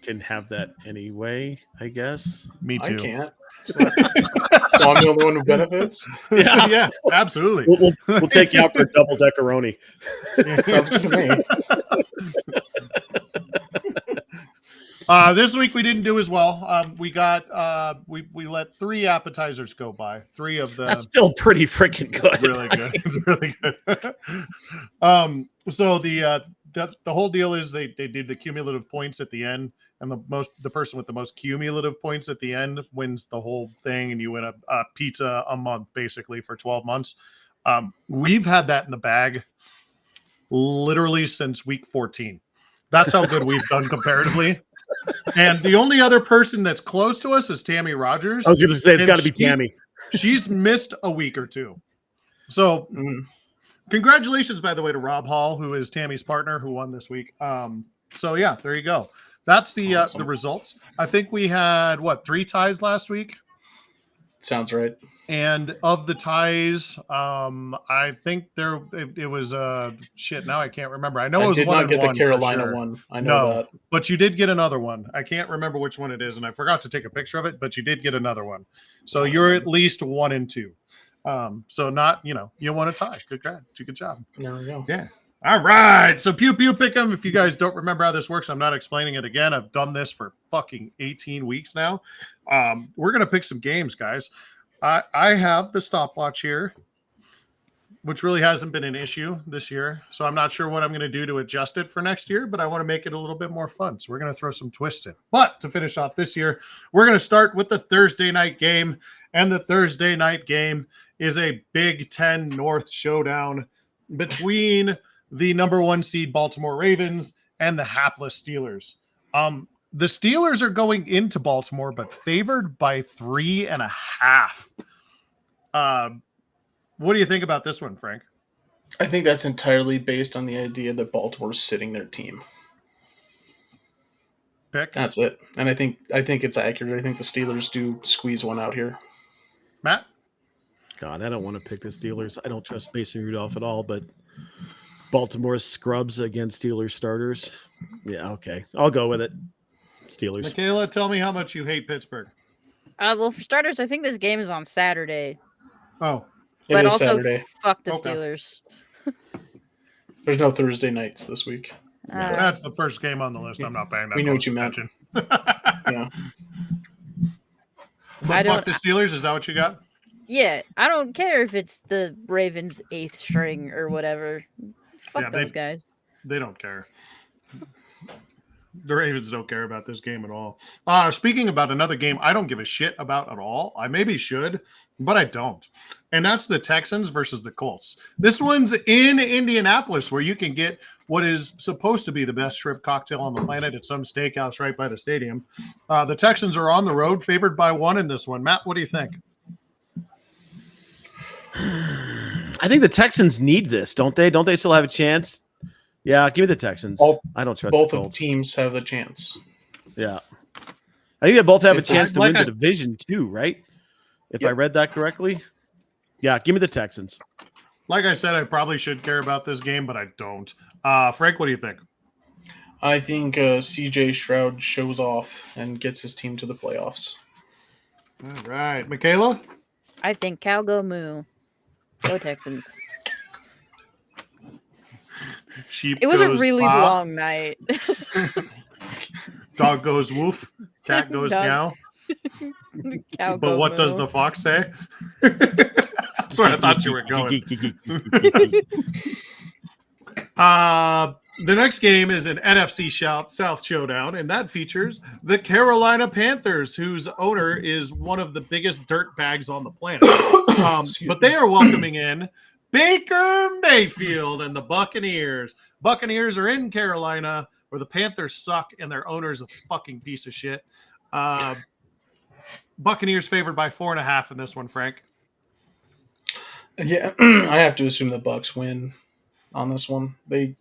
can have that anyway, I guess. Me too. I can't. So I'm the only one who benefits. Yeah, Yeah, absolutely. We'll take you out for a double deckeroni. Sounds good to me. This week we didn't do as well. We got we let 3 appetizers go by. 3 of the That's still pretty freaking good. really good. It's really good. So the whole deal is they did the cumulative points at the end, and the person with the most cumulative points at the end wins the whole thing, and you win a pizza a month basically for 12 months. We've had that in the bag literally since week 14. That's how good we've done comparatively. And the only other person that's close to us is Tammy Rogers. I was going to say it's And got to be Tammy. She's missed a week or 2. So congratulations, by the way, to Rob Hall, who is Tammy's partner, who won this week. So yeah, there you go. That's the Awesome. the results. I think we had 3 ties last week. Sounds right. And of the ties, I think it was shit. Now I can't remember. I know it was did 1 not and get the 1 for Carolina sure. one. I know that. But you did get another one. I can't remember which one it is, and I forgot to take a picture of it. But you did get another one, so you're at least 1 and 2. So not you won a tie. Good job. There we go. Yeah. All right. So Pew Pew Pick 'em. If you guys don't remember how this works, I'm not explaining it again. I've done this for fucking 18 weeks now. We're gonna pick some games, guys. I have the stopwatch here, which really hasn't been an issue this year. So I'm not sure what I'm going to do to adjust it for next year, but I want to make it a little bit more fun. So we're going to throw some twists in. But to finish off this year, we're going to start with the Thursday night game. And the Thursday night game is a Big Ten North showdown between the number 1 seed Baltimore Ravens and the hapless Steelers. The Steelers are going into Baltimore, but favored by 3.5. What do you think about this one, Frank? I think that's entirely based on the idea that Baltimore's sitting their team. Pick That's it. And I think it's accurate. I think the Steelers do squeeze one out here. Matt. God, I don't want to pick the Steelers. I don't trust Mason Rudolph at all, but Baltimore scrubs against Steelers starters. Yeah, okay. I'll go with it. Steelers. Michaela, tell me how much you hate Pittsburgh. Well, for starters, I think this game is on Saturday. Oh, It But is also, Saturday. fuck the Okay. Steelers. There's no Thursday nights this week. that's the first game on the list. I'm not paying that. We know what close you meant. attention. Yeah. But I fuck don't- the Steelers. Is that what you got? Yeah, I don't care if it's the Ravens' 8th string or whatever. Fuck Yeah, those guys. They don't care. The Ravens don't care about this game at all. Speaking about another game I don't give a shit about at all. I maybe should, but I don't. And that's the Texans versus the Colts. This one's in Indianapolis, where you can get what is supposed to be the best shrimp cocktail on the planet at some steakhouse right by the stadium. The Texans are on the road, favored by 1 in this one. Matt, what do you think? I think the Texans need this, don't they? Don't they still have a chance? Yeah, give me the Texans. I don't trust Both the of the Colts. teams have a chance. Yeah. I think they both have a If chance to like win I- the division too, right? If I Yep. read that correctly. Yeah, give me the Texans. Like I said, I probably should care about this game, but I don't. Frank, what do you think? I think CJ Stroud shows off and gets his team to the playoffs. All right. Michaela? I think cow go moo. Go Texans. Sheep It was a goes really pop, long night. Dog goes woof. Cat goes Dog. meow. Cow But go what does moo. the fox say? That's where I thought you were going. The next game is an NFC South showdown, and that features the Carolina Panthers, whose owner is one of the biggest dirt bags on the planet. But they are welcoming in Baker Mayfield and the Buccaneers. Buccaneers are in Carolina, where the Panthers suck and their owner's a fucking piece of shit. Buccaneers favored by 4.5 in this one, Frank. Yeah, I have to assume the Bucks win on this one. They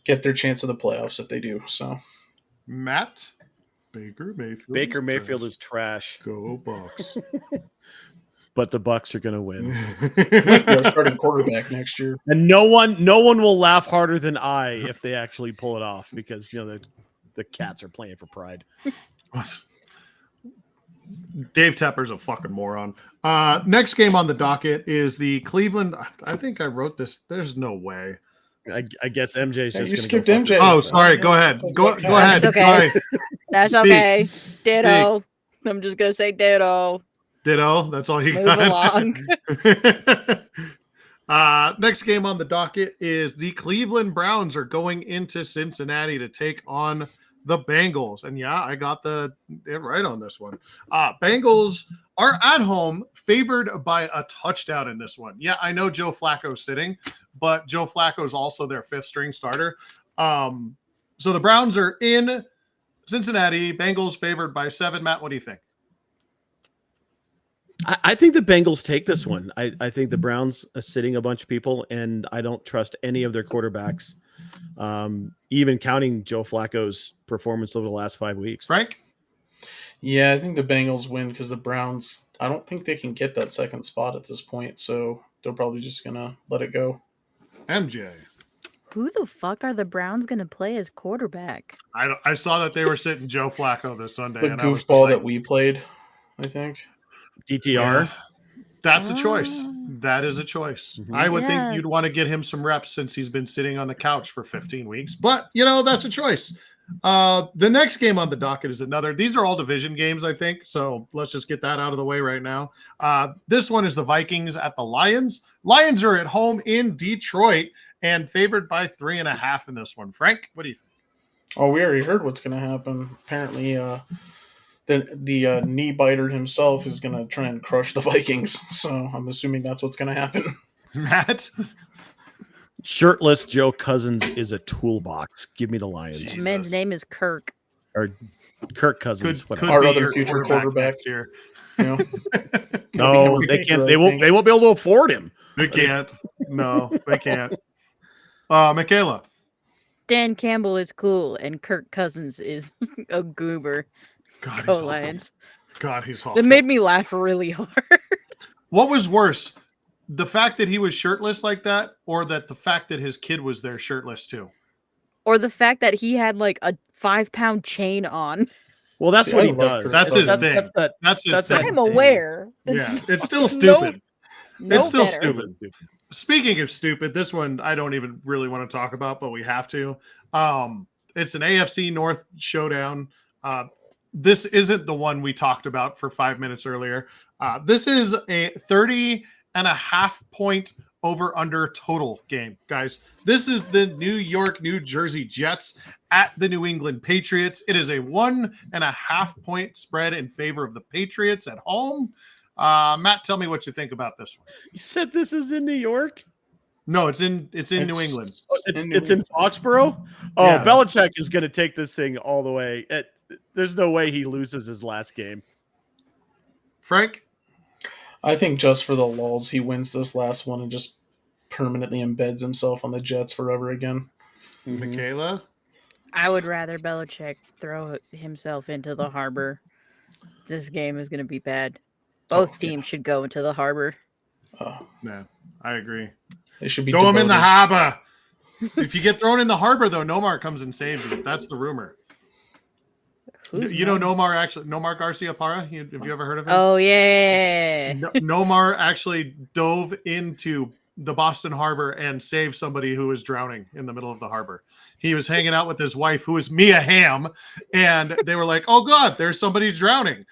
get their chance of the playoffs if they do. So Matt? Baker Mayfield. Baker Mayfield is trash, Go Bucks. but the Bucks are going to win. they're starting quarterback next year. And no one will laugh harder than I if they actually pull it off, because the Cats are playing for pride. Dave Tepper's a fucking moron. Next game on the docket is the Cleveland. I think I wrote this. There's no way. I guess MJ's Yeah, just you gonna skipped go fuck MJ. himself. Oh, sorry. Go ahead. Go ahead. That's okay. Sorry. That's Speak. okay. Ditto. I'm just gonna say ditto. Ditto. That's all you Move got. along. Next game on the docket is the Cleveland Browns are going into Cincinnati to take on the Bengals. And yeah, I got it right on this one. Bengals are at home, favored by a touchdown in this one. Yeah, I know Joe Flacco's sitting, but Joe Flacco is also their 5th string starter. So the Browns are in Cincinnati. Bengals favored by 7. Matt, what do you think? I think the Bengals take this one. I think the Browns are sitting a bunch of people, and I don't trust any of their quarterbacks, even counting Joe Flacco's performance over the last 5 weeks. Frank? Yeah, I think the Bengals win because the Browns, I don't think they can get that second spot at this point. So they're probably just going to let it go. MJ. Who the fuck are the Browns gonna play as quarterback? I saw that they were sitting Joe Flacco this Sunday. The and I was just goofball like, that we played, I think. DTR. That's a choice. Ah. That is a choice. Mhm. I would Yeah. think you'd want to get him some reps since he's been sitting on the couch for 15 weeks. But, that's a choice. The next game on the docket is another. These are all division games, I think. So let's just get that out of the way right now. This one is the Vikings at the Lions. Lions are at home in Detroit and favored by 3.5 in this one. Frank, what do you think? Oh, we already heard what's going to happen. Apparently, the knee biter himself is going to try and crush the Vikings. So I'm assuming that's what's going to happen. Matt? Shirtless Joe Cousins is a toolbox. Give me the Lions. Jesus. Man's name is Kirk. Or Kirk Cousins. Could Our be other your future quarterback. next year. You know? No, they can't. They won't. They won't be able to afford him. They can't. No, they can't. Michaela. Dan Campbell is cool, and Kirk Cousins is a goober. God, Go he's awful. Lions. God, he's awful. That made me laugh really hard. What was worse, the fact that he was shirtless like that, or that the fact that his kid was there shirtless too? Or the fact that he had like a 5-pound chain on. Well, that's See, what I he love does. Kirk That's his Cousins. thing. That's his thing. I'm aware. Yeah, it's still no- stupid. No It's still better. stupid. Speaking of stupid, this one I don't even really want to talk about, but we have to. It's an AFC North showdown. This isn't the one we talked about for 5 minutes earlier. This is a 30.5 point over under total game, guys. This is the New York, New Jersey Jets at the New England Patriots. It is a 1.5 point spread in favor of the Patriots at home. Matt, tell me what you think about this one. You said this is in New York? No, it's in New England. It's in Foxborough? Oh, Yeah. Belichick is going to take this thing all the way. There's no way he loses his last game. Frank? I think just for the lulz, he wins this last one and just permanently embeds himself on the Jets forever again. Michaela? I would rather Belichick throw himself into the harbor. This game is going to be bad. Both teams should go into the harbor. Yeah, I agree. They should be Throw him in the demoted. harbor. If you get thrown in the harbor, though, Nomar comes and saves you. That's the rumor. You know Nomar Garcia Parra? Have you ever heard of him? Oh, yeah. Nomar actually dove into the Boston Harbor and saved somebody who was drowning in the middle of the harbor. He was hanging out with his wife, who is Mia Hamm, and they were like, oh, God, there's somebody drowning.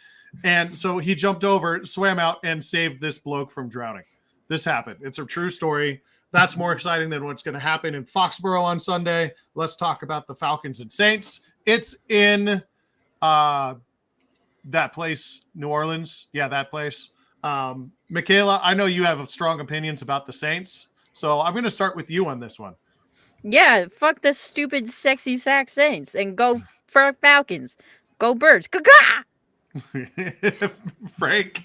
And so he jumped over, swam out, and saved this bloke from drowning. This happened. It's a true story. That's more exciting than what's going to happen in Foxborough on Sunday. Let's talk about the Falcons and Saints. It's in that place, New Orleans. Yeah, that place. Michaela, I know you have strong opinions about the Saints, so I'm going to start with you on this one. Yeah, fuck the stupid sexy sack Saints and go for Falcons. Go Birds. Caca! Frank?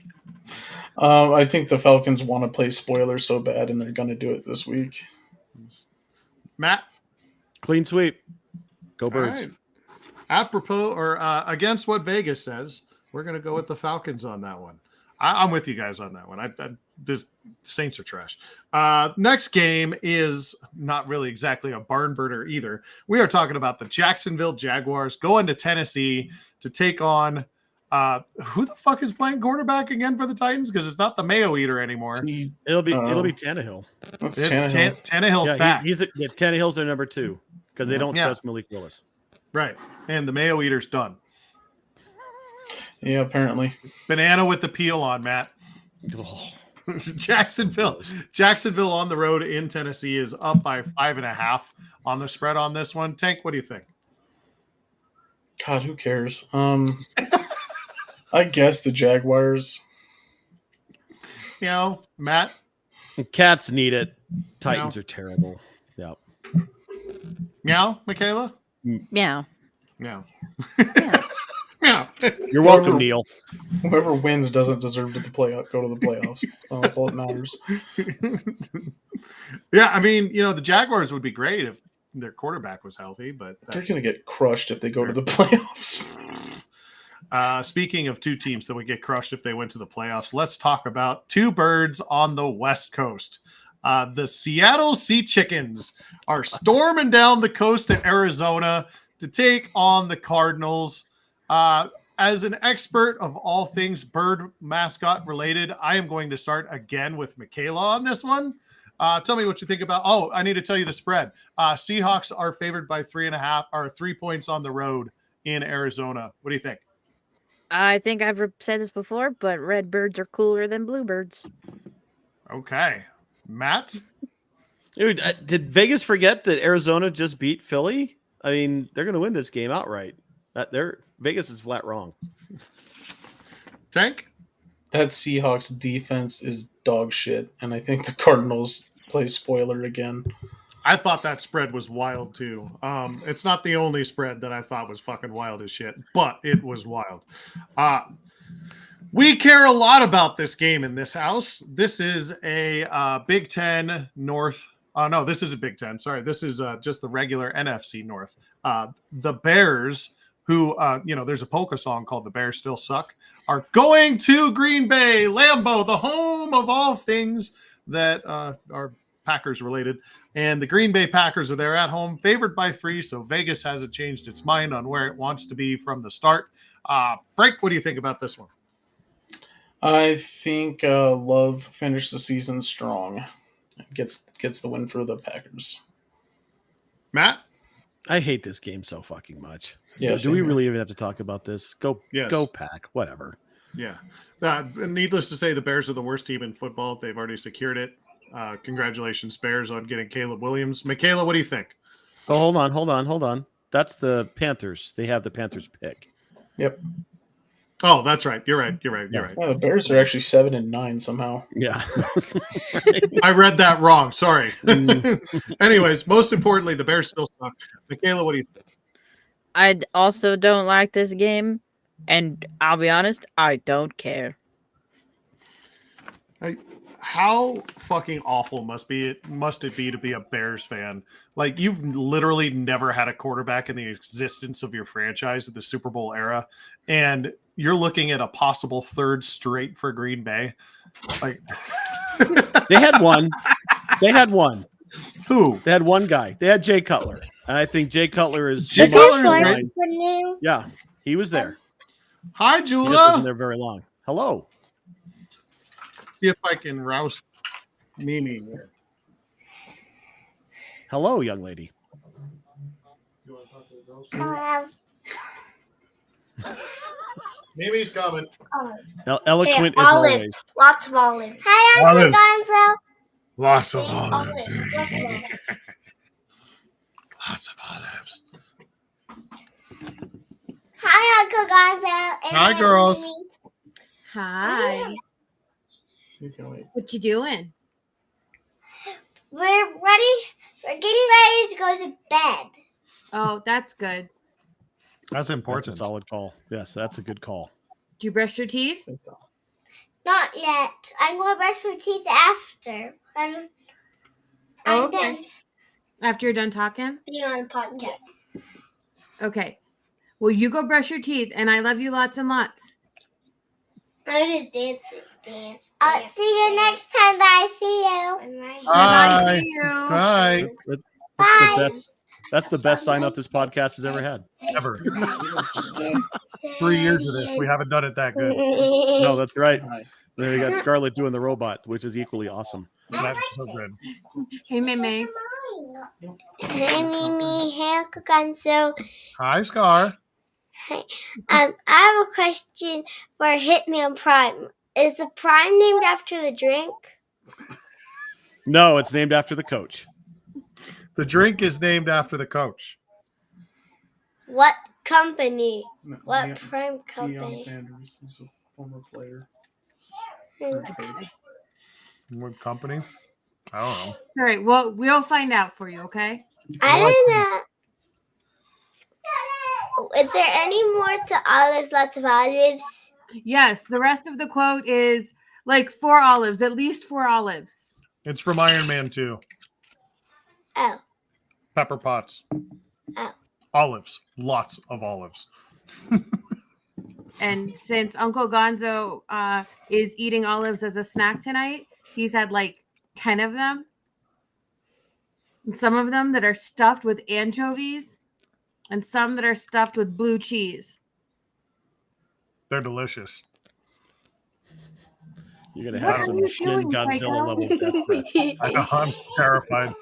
I think the Falcons want to play spoiler so bad, and they're going to do it this week. Matt? Clean sweep. Go Birds. All right. Apropos or against what Vegas says, we're going to go with the Falcons on that one. I'm with you guys on that one. This Saints are trash. Next game is not really exactly a barn burner either. We are talking about the Jacksonville Jaguars going to Tennessee to take on who the fuck is playing quarterback again for the Titans? Because it's not the Mayo Eater anymore. It'll be Tannehill. That's It's Tannehill. Tannehill's back. Tannehill's their number 2 because they don't Yeah. trust Malik Willis. Right. And the Mayo Eater's done. Yeah, apparently. Banana with the peel on, Matt. Oh, Jacksonville on the road in Tennessee is up by 5.5 on the spread on this one. Tank, what do you think? God, who cares? I guess the Jaguars. You know, Matt? Cats need it. Titans are terrible. Yep. Meow, Michaela? Meow. Meow. Yeah. Meow. You're welcome, Neil. Whoever wins doesn't deserve to go to the playoffs. So that's all that matters. Yeah, I mean, the Jaguars would be great if their quarterback was healthy, but They're going to get crushed if they go to the playoffs. Speaking of two teams that would get crushed if they went to the playoffs, let's talk about two birds on the West Coast. The Seattle Sea Chickens are storming down the coast to Arizona to take on the Cardinals. As an expert of all things bird mascot related, I am going to start again with Michaela on this one. Tell me what you think about. Oh, I need to tell you the spread. Seahawks are favored by 3.5 or 3 points on the road in Arizona. What do you think? I think I've said this before, but red birds are cooler than bluebirds. Okay, Matt. Dude, did Vegas forget that Arizona just beat Philly? I mean, they're going to win this game outright. Vegas is flat wrong. Tank. That Seahawks defense is dog shit, and I think the Cardinals play spoiler again. I thought that spread was wild too. It's not the only spread that I thought was fucking wild as shit, but it was wild. We care a lot about this game in this house. This is a Big Ten North. No, this is a Big Ten. Sorry, this is just the regular NFC North. The Bears, who, there's a polka song called "The Bears Still Suck," are going to Green Bay, Lambeau, the home of all things that are Packers related. And the Green Bay Packers are there at home, favored by 3. So Vegas hasn't changed its mind on where it wants to be from the start. Frank, what do you think about this one? I think Love finished the season strong. Gets the win for the Packers. Matt? I hate this game so fucking much. Yeah, Do we really even have to talk about this? Go Pack, whatever. Yeah. Needless to say, the Bears are the worst team in football. They've already secured it. Congratulations, Bears, on getting Caleb Williams. Michaela, what do you think? Oh, hold on. That's the Panthers. They have the Panthers pick. Yep. Oh, that's right. You're right. Yeah, the Bears are actually 7-9 somehow. Yeah. I read that wrong. Sorry. Anyways, most importantly, the Bears still suck. Michaela, what do you think? I also don't like this game, and I'll be honest, I don't care. How fucking awful must it be to be a Bears fan? Like, you've literally never had a quarterback in the existence of your franchise in the Super Bowl era, and you're looking at a possible third straight for Green Bay. Like, they had one. Who? They had one guy. They had Jay Cutler. And I think Jay Cutler is. Jay Cutler is Yeah, he was there. Hi, He Julia. just wasn't there very long. Hello. See if I can rouse Mimi here. Hello, young lady. You want to talk to the girls? Hello. Mimi's coming. Eloquent Here, as olives. always. Lots of olives. Hi, Uncle Olives. Gonzo. Lots of Olives. olives. Lots of olives. Lots of olives. Hi, Uncle Gonzo. And Hi, Aunt girls. Mimi. Hi. You can wait. What you doing? We're ready. We're getting ready to go to bed. Oh, that's good. That's That's a important. solid call. Yes, that's a good call. Do you brush your teeth? Not yet. I'm going to brush my teeth after. I'm Oh, okay. done After you're done talking? being on the podcast. Okay. Well, you go brush your teeth, and I love you lots and lots. I'm just dancing. Dance. I'll see you next time that I see you. And Hi. I see you. Hi. Bye. That's the best sign up this podcast has ever had. Ever. 3 years of this. We haven't done it that good. No, that's right. Hi. Then we got Scarlett doing the robot, which is equally awesome. That's so good. Hey, Mimi. Hey, Mimi. Hey, Uncle Gonzo. Hi, Scar. I have a question for Hitman Prime. Is the Prime named after the drink? No, it's named after the coach. The drink is named after the coach. What company? No, What Deion- Prime Deion company? Sanders is a former player. Hmm. What company? I don't know. All right. Well, we'll find out for you, okay? I don't know. Is there any more to olives? Lots of olives. Yes. The rest of the quote is like 4 olives, at least 4 olives. It's from Iron Man 2. Oh, Pepper pots. Oh. Olives. Lots of olives. And since Uncle Gonzo is eating olives as a snack tonight, he's had like 10 of them. And some of them that are stuffed with anchovies and some that are stuffed with blue cheese. They're delicious. You're gonna What have are some you Shin doing, Godzilla Psycho? level death threat. I know, I'm terrified.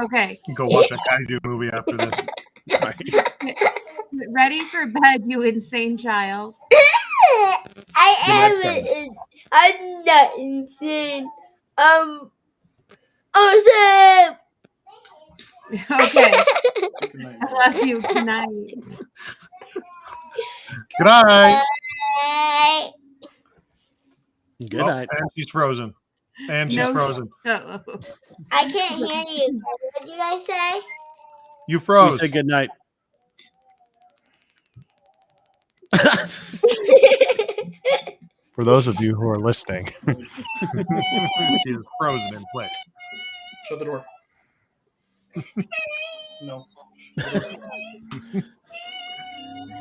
Okay. Go watch a kaiju movie after this. Ready for bed, you insane child. I Good night, am. I'm not insane. Awesome. Okay. Good night. I love you. Good night. Good night. Bye. Good Oh, night. and she's frozen. And she's No frozen. show. I can't hear you. What did you guys say? You You froze. say good night. For those of you who are listening, she is frozen in place. Shut the door. No.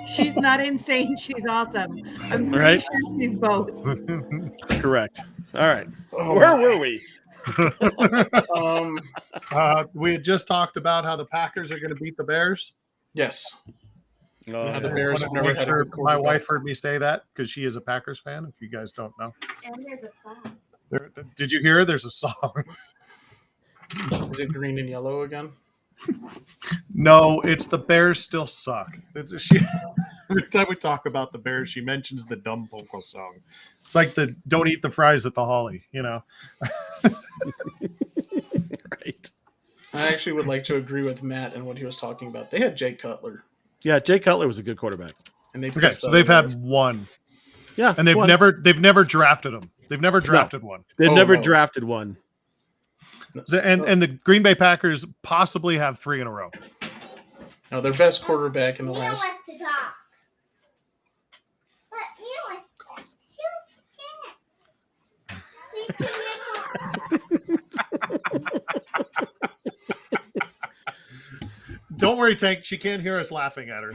She's not insane. She's awesome. I'm pretty Right? sure she's both. Correct. All right. Oh, Where my. were we? We had just talked about how the Packers are going to beat the Bears. Yes. Oh, How the yeah. Bears I have wanted to never make had a sure good my quarterback. wife heard me say that because she is a Packers fan. If you guys don't know, And there's a song. Did you hear? There's a song. Is it green and yellow again? No, it's the Bears still suck. Every time we talk about the Bears, she mentions the dumb vocal song. It's like the "Don't eat the fries at the Holly," you know. Right. I actually would like to agree with Matt and what he was talking about. They had Jay Cutler, Yeah, Jay Cutler was a good quarterback. and they Okay, pissed so that they've away. had one, Yeah, and they've one. never drafted him. They've never drafted one. They've Oh, never no. drafted one. And the Green Bay Packers possibly have 3 in a row. No, their best quarterback in the Mia last. wants to talk. But Mia wants to talk. She wants to talk. Don't worry, Tank. She can't hear us laughing at her.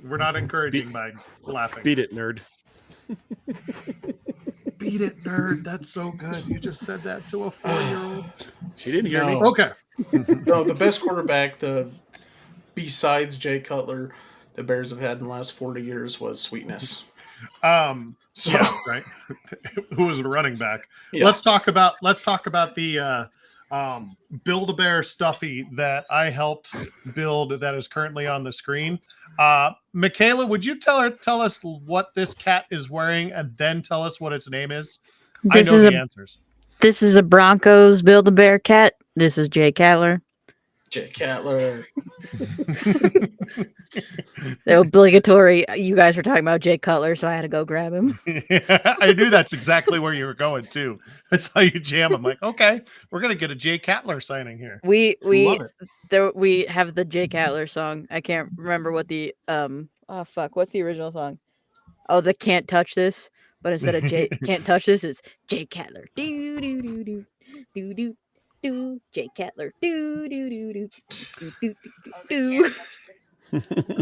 We're not encouraging by laughing. Beat it, nerd. Beat it, nerd. That's so good. You just said that to a 4-year-old. She didn't hear me. No. Okay. No, the best quarterback, besides Jay Cutler, the Bears have had in the last 40 years was Sweetness. So Yeah, right. Who was a running back? Yeah. Let's talk about the Build-A-Bear stuffy that I helped build that is currently on the screen. Michaela, would you tell us what this cat is wearing and then tell us what its name is? This I know is the a answers. this is a Broncos Build-A-Bear cat. This is Jay Cutler. Jay Cutler. The obligatory. You guys were talking about Jay Cutler, so I had to go grab him. I knew that's exactly where you were going too. I saw you jam. I'm like, okay, we're gonna get a Jay Cutler signing here. We Love it. we have the Jay Cutler song. I can't remember what the oh fuck, what's the original song? Oh, the Can't Touch This. But instead of Jay Can't Touch This, it's Jay Cutler. Do do do do do do do. Jay Cutler. Do do do do do do do.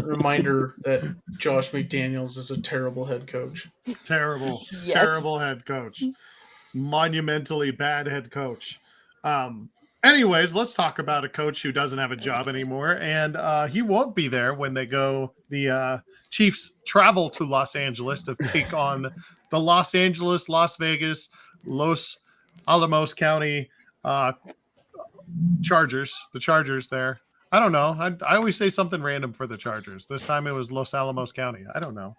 Reminder that Josh McDaniels is a terrible head coach. Terrible, Yes. terrible head coach. Monumentally bad head coach. Anyways, let's talk about a coach who doesn't have a job anymore, and he won't be there when they go. The Chiefs travel to Los Angeles to take on the Los Angeles, Las Vegas, Los Alamos County Chargers. The Chargers there. I don't know. I always say something random for the Chargers. This time it was Los Alamos County. I don't know.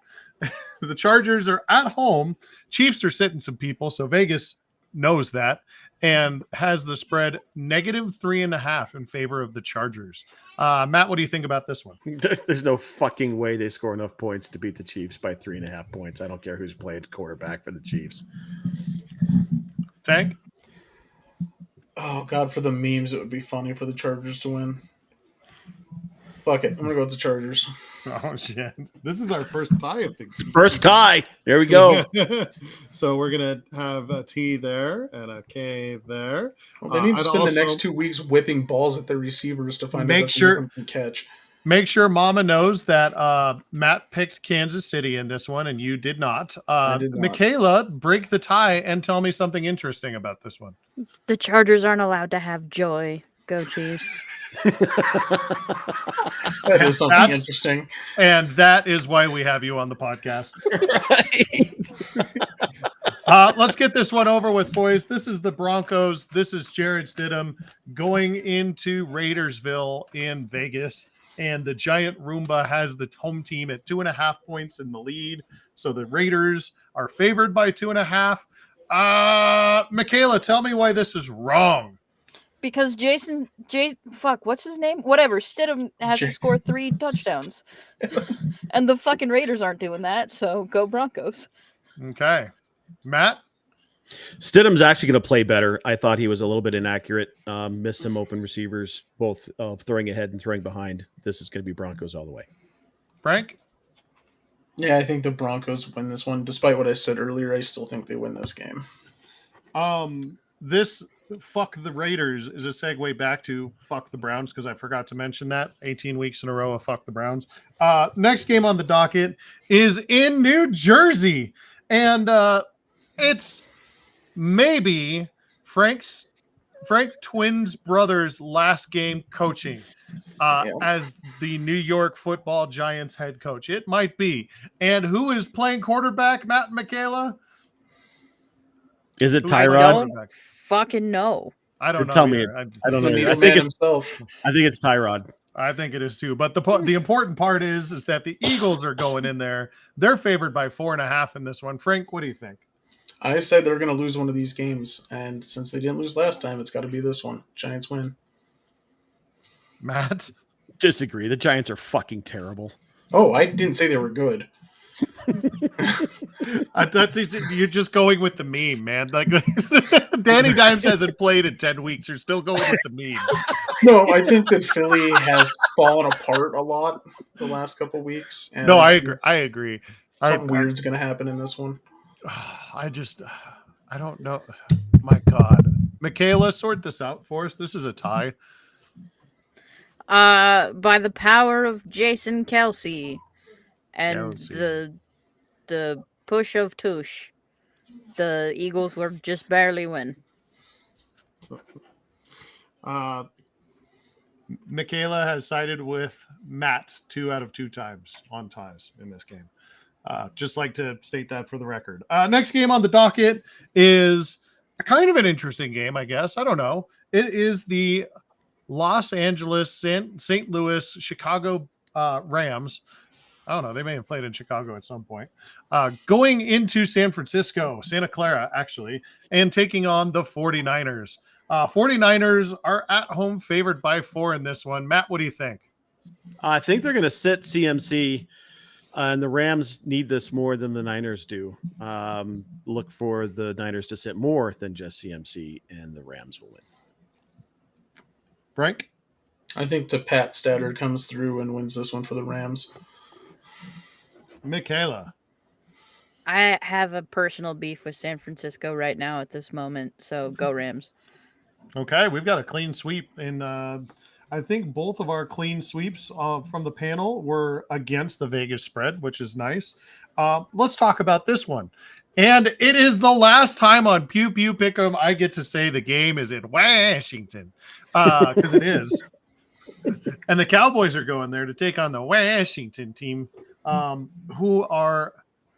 The Chargers are at home. Chiefs are sitting some people, so Vegas knows that and has the spread -3.5 in favor of the Chargers. Matt, what do you think about this one? There's no fucking way they score enough points to beat the Chiefs by 3.5 points. I don't care who's played quarterback for the Chiefs. Tank? Oh God, for the memes, it would be funny for the Chargers to win. Fuck it, I'm gonna go with the Chargers. Oh shit! This is our first tie, I think. First tie. There we go. So we're gonna have a T there and a K there. Well, they need to I'd spend the also- next 2 weeks whipping balls at their receivers to find Make out if sure- anyone can catch. Make sure Mama knows that Matt picked Kansas City in this one, and you did not. I did not. Michaela, break the tie and tell me something interesting about this one. The Chargers aren't allowed to have joy. Go Chiefs. That is something That's- interesting. And that is why we have you on the podcast. Let's get this one over with, boys. This is the Broncos. This is Jared Stidham going into Raidersville in Vegas. And the Giant Roomba has the home team at 2.5 points in the lead. So the Raiders are favored by 2.5. Michaela, tell me why this is wrong. Because what's his name? Whatever. Stidham has to score 3 touchdowns. And the fucking Raiders aren't doing that, so go Broncos. Okay. Matt? Stidham's actually going to play better. I thought he was a little bit inaccurate. Missed some open receivers, both throwing ahead and throwing behind. This is going to be Broncos all the way. Frank? Yeah, I think the Broncos win this one. Despite what I said earlier, I still think they win this game. This fuck the Raiders is a segue back to fuck the Browns, because I forgot to mention that 18 weeks in a row of fuck the Browns. Next game on the docket is in New Jersey, and it's maybe Frank Twins' brother's last game coaching as the New York Football Giants head coach. It might be. And who is playing quarterback, Matt and Michaela? Is it I Tyrod? don't fucking know. I don't know. Tell me. either. I don't The know. needle man himself. I think it's Tyrod. I think it is too. But the important part is that the Eagles are going in there. They're favored by 4.5 in this one. Frank, what do you think? I said they're going to lose one of these games, and since they didn't lose last time, it's got to be this one. Giants win. Matt? Disagree. The Giants are fucking terrible. Oh, I didn't say they were good. I thought you're just going with the meme, man. Like Danny Dimes hasn't played in 10 weeks. You're still going with the meme. No, I think that Philly has fallen apart a lot the last couple weeks. And No, I agree. Something weird's going to happen in this one. I don't know. My God. Michaela, sort this out for us. This is a tie. By the power of Jason Kelsey and the push of Tush, the Eagles will just barely win. Michaela has sided with Matt 2 out of 2 times on ties in this game. Just like to state that for the record. Next game on the docket is kind of an interesting game, I guess. I don't know. It is the Los Angeles, St. Louis, Chicago Rams. I don't know. They may have played in Chicago at some point. Going into San Francisco, Santa Clara, actually, and taking on the 49ers. 49ers are at home favored by 4 in this one. Matt, what do you think? I think they're going to sit CMC, and the Rams need this more than the Niners do. Look for the Niners to sit more than just CMC, and the Rams will win. Frank? I think the Pat Statter comes through and wins this one for the Rams. Michaela? I have a personal beef with San Francisco right now at this moment, so go Rams. Okay, we've got a clean sweep, and I think both of our clean sweeps from the panel were against the Vegas spread, which is nice. Let's talk about this one. And it is the last time on Pew Pew Pick 'em I get to say the game is in Washington, because it is. And the Cowboys are going there to take on the Washington team,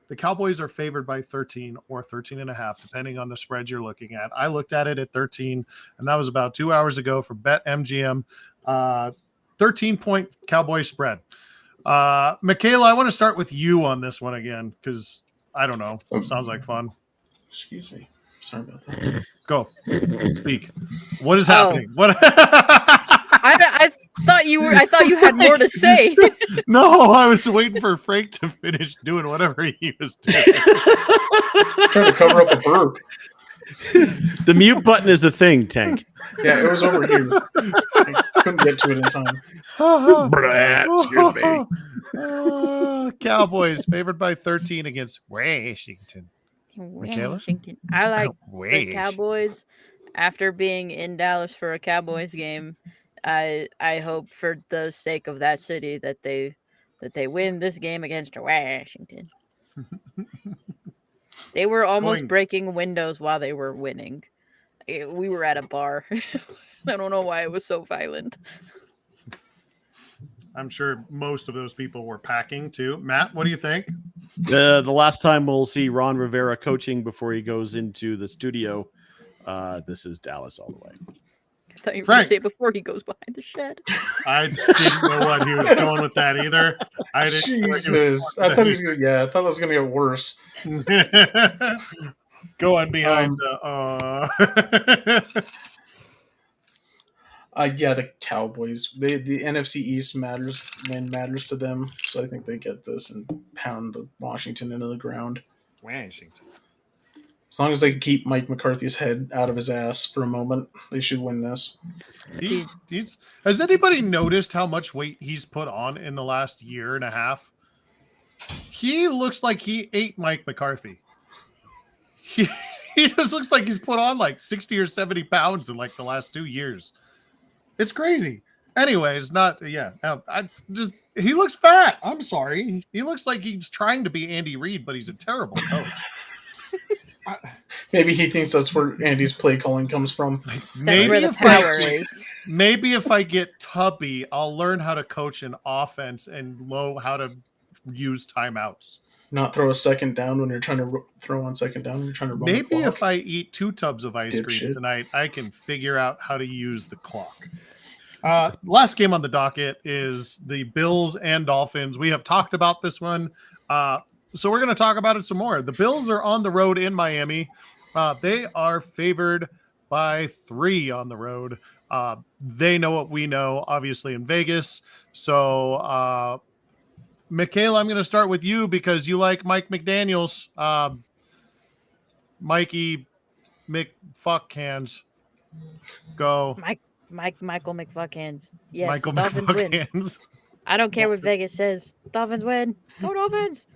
the Cowboys are favored by 13 or 13.5, depending on the spread you're looking at. I looked at it at 13, and that was about 2 hours ago for BetMGM. 13-point Cowboy spread. Michaela, I want to start with you on this one again, because I don't know. Sounds like fun. Excuse me. Sorry about that. Go. Speak. What is happening? What? I thought you had more to say. No, I was waiting for Frank to finish doing whatever he was doing. Trying to cover up a burp. The mute button is a thing, Tank. Yeah, it was over here. I couldn't get to it in time. Excuse me. Cowboys favored by 13 against Washington. Michaela? Washington. I like the Washington. Cowboys. After being in Dallas for a Cowboys game, I hope for the sake of that city that they win this game against Washington. They were almost breaking windows while they were winning. We were at a bar. I don't know why it was so violent. I'm sure most of those people were packing too. Matt, what do you think? The last time we'll see Ron Rivera coaching before he goes into the studio, this is Dallas all the way. I thought you were going to say before he goes behind the shed. I didn't know what he was going with that either. Jesus. I thought it was going to get worse. Going behind the Cowboys. The NFC East matters to them, so I think they get this and pound Washington into the ground. Washington. As long as they can keep Mike McCarthy's head out of his ass for a moment, they should win this. Has anybody noticed how much weight he's put on in the last year and a half? He looks like he ate Mike McCarthy. He just looks like he's put on like 60 or 70 pounds in like the last 2 years. It's crazy. Anyways, he looks fat. I'm sorry. He looks like he's trying to be Andy Reid, but he's a terrible coach. Maybe he thinks that's where Andy's play calling comes from. That's where the power is. Maybe if I get tubby, I'll learn how to coach an offense and know how to use timeouts. Not throw a second down when you're trying to throw on second down when you're trying to run the Maybe clock. if I eat 2 tubs of ice cream tonight, I can figure out how to use the clock. Last game on the docket is the Bills and Dolphins. We have talked about this one, so we're going to talk about it some more. The Bills are on the road in Miami. They are favored by 3 on the road. They know what we know, obviously, in Vegas. So, Michaela, I'm going to start with you because you like Mike McDaniels. Mikey McFuckhands. Go. Michael McFuckhands. Yes, Michael Dolphins win. McFuckhands. I don't care what Vegas says. Dolphins win. Go Dolphins.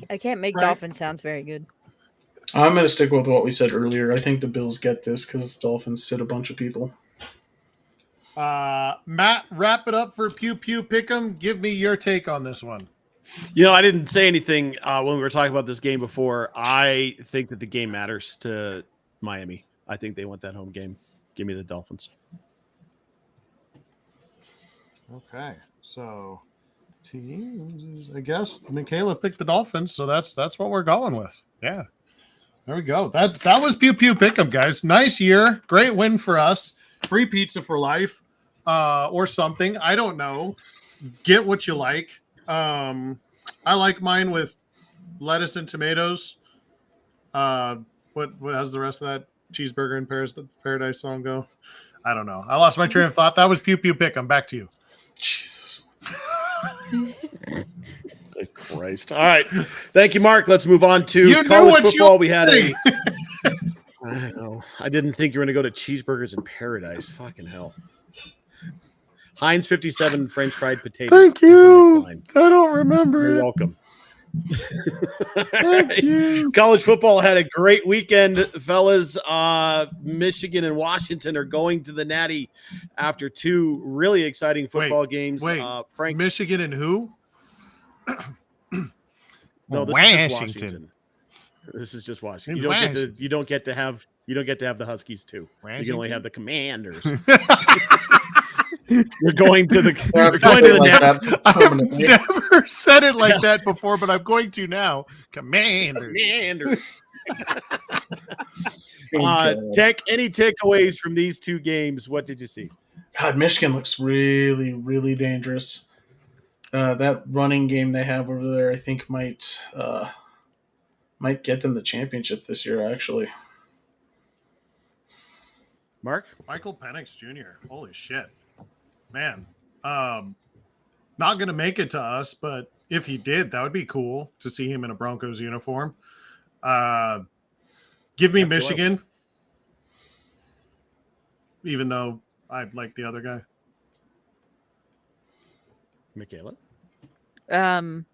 I can't make Dolphin sounds very good. I'm going to stick with what we said earlier. I think the Bills get this because Dolphins sit a bunch of people. Matt, wrap it up for Pew Pew Pick 'em. Give me your take on this one. I didn't say anything when we were talking about this game before. I think that the game matters to Miami. I think they want that home game. Give me the Dolphins. Okay, so teams, I guess Michaela picked the Dolphins, so that's what we're going with. Yeah, there we go. That was Pew Pew Pick 'em, guys. Nice year, great win for us. Free pizza for life, or something. I don't know. Get what you like. I like mine with lettuce and tomatoes. What has the rest of that cheeseburger in Paradise song go? I don't know. I lost my train of thought. That was Pew Pew Pick 'em. Back to you. Jesus. Good Christ. All right. Thank you, Mark. Let's move on to college football. We had I know. I didn't think you were going to go to cheeseburgers in paradise. Fucking hell. Heinz 57 French fried potatoes. Thank you. I don't remember. You're welcome. Thank you. College football had a great weekend, fellas. Michigan and Washington are going to the Natty after 2 really exciting football games. Frank, Michigan and who? No, this is just Washington. This is just Washington. You don't get to have the Huskies too. You can only have the Commanders. You're going to the Natty. I've never said it like that before, but I'm going to now. Commanders. Any takeaways from these 2 games? What did you see? God, Michigan looks really, really dangerous. That running game they have over there, I think might get them the championship this year, actually. Mark? Michael Penix Jr. Holy shit. Man. Not going to make it to us, but if he did, that would be cool to see him in a Broncos uniform. Give me Michigan. Even though I like the other guy. Michaela? I'm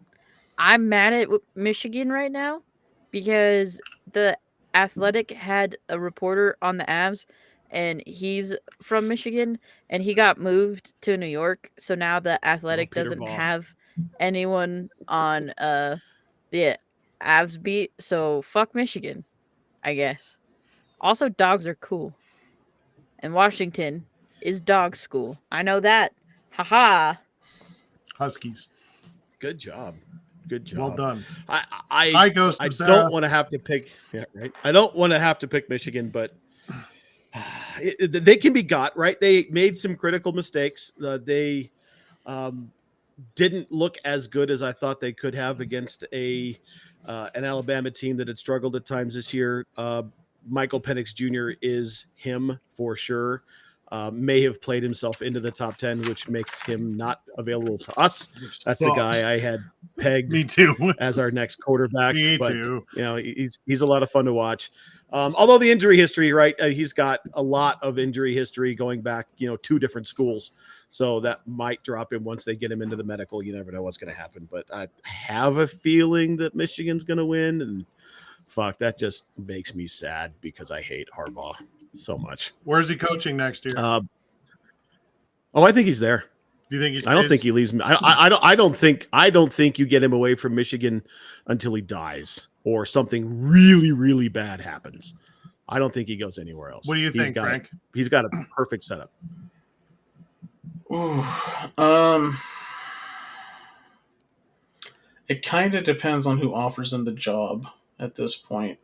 mad at Michigan right now because the Athletic had a reporter on the Avs and he's from Michigan and he got moved to New York. So now the Athletic doesn't have anyone on the Avs beat. So fuck Michigan, I guess. Also, dogs are cool. And Washington is dog school. I know that. Haha. Huskies. Good job. Good job. Well done. I don't want to have to pick. Yeah, right. I don't want to have to pick Michigan, but they can be got right. They made some critical mistakes. They didn't look as good as I thought they could have against an Alabama team that had struggled at times this year. Michael Penix Jr. is him for sure. may have played himself into the top 10, which makes him not available to us. That's the guy I had pegged Me too. as our next quarterback. Me but, too. He's a lot of fun to watch. Although the injury history, right? He's got a lot of injury history going back, 2 different schools. So that might drop him once they get him into the medical. You never know what's going to happen. But I have a feeling that Michigan's going to win. And fuck, that just makes me sad because I hate Harbaugh so much. Where's he coaching next year? I think he's there. Do you think he's? I don't think he leaves. I don't think you get him away from Michigan until he dies or something really, really bad happens. I don't think he goes anywhere else. What do you think, Frank? He's got a perfect setup. Ooh, it kind of depends on who offers him the job at this point.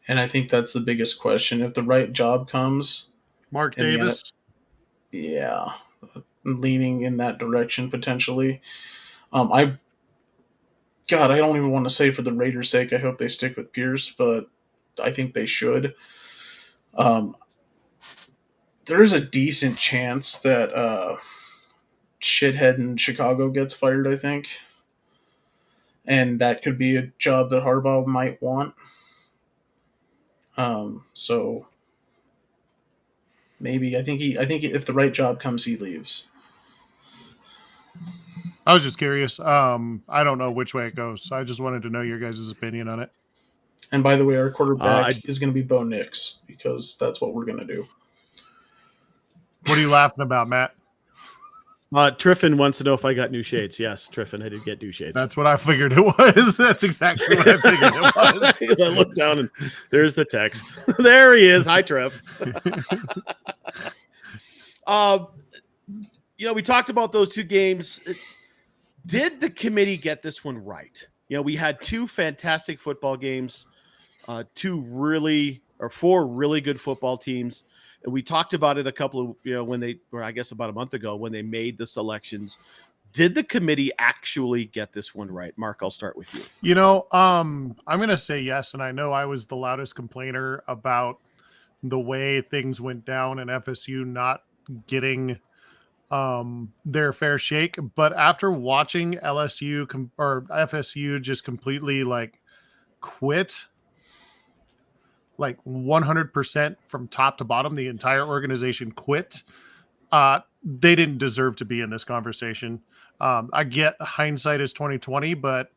And I think that's the biggest question. If the right job comes, Mark Davis. Yeah, I'm leaning in that direction potentially. I don't even want to say for the Raiders' sake, I hope they stick with Pierce, but I think they should. There's a decent chance that shithead in Chicago gets fired, I think. And that could be a job that Harbaugh might want. So maybe I think if the right job comes, he leaves. I was just curious. I don't know which way it goes. So I just wanted to know your guys' opinion on it. And by the way, our quarterback is going to be Bo Nix because that's what we're going to do. What are you laughing about, Matt? Triffin wants to know if I got new shades. Yes, Triffin, I did get new shades. That's what I figured it was. That's exactly what I figured it was. Because I looked down and there's the text. There he is. Hi, Trev. We talked about those 2 games. Did the committee get this one right? We had 2 fantastic football games, 4 really good football teams. And we talked about it a couple of, about a month ago when they made the selections. Did the committee actually get this one right? Mark, I'll start with you. I'm going to say yes. And I know I was the loudest complainer about the way things went down and FSU not getting their fair shake. But after watching FSU just completely quit 100% from top to bottom, the entire organization quit. They didn't deserve to be in this conversation. I get hindsight is 2020, but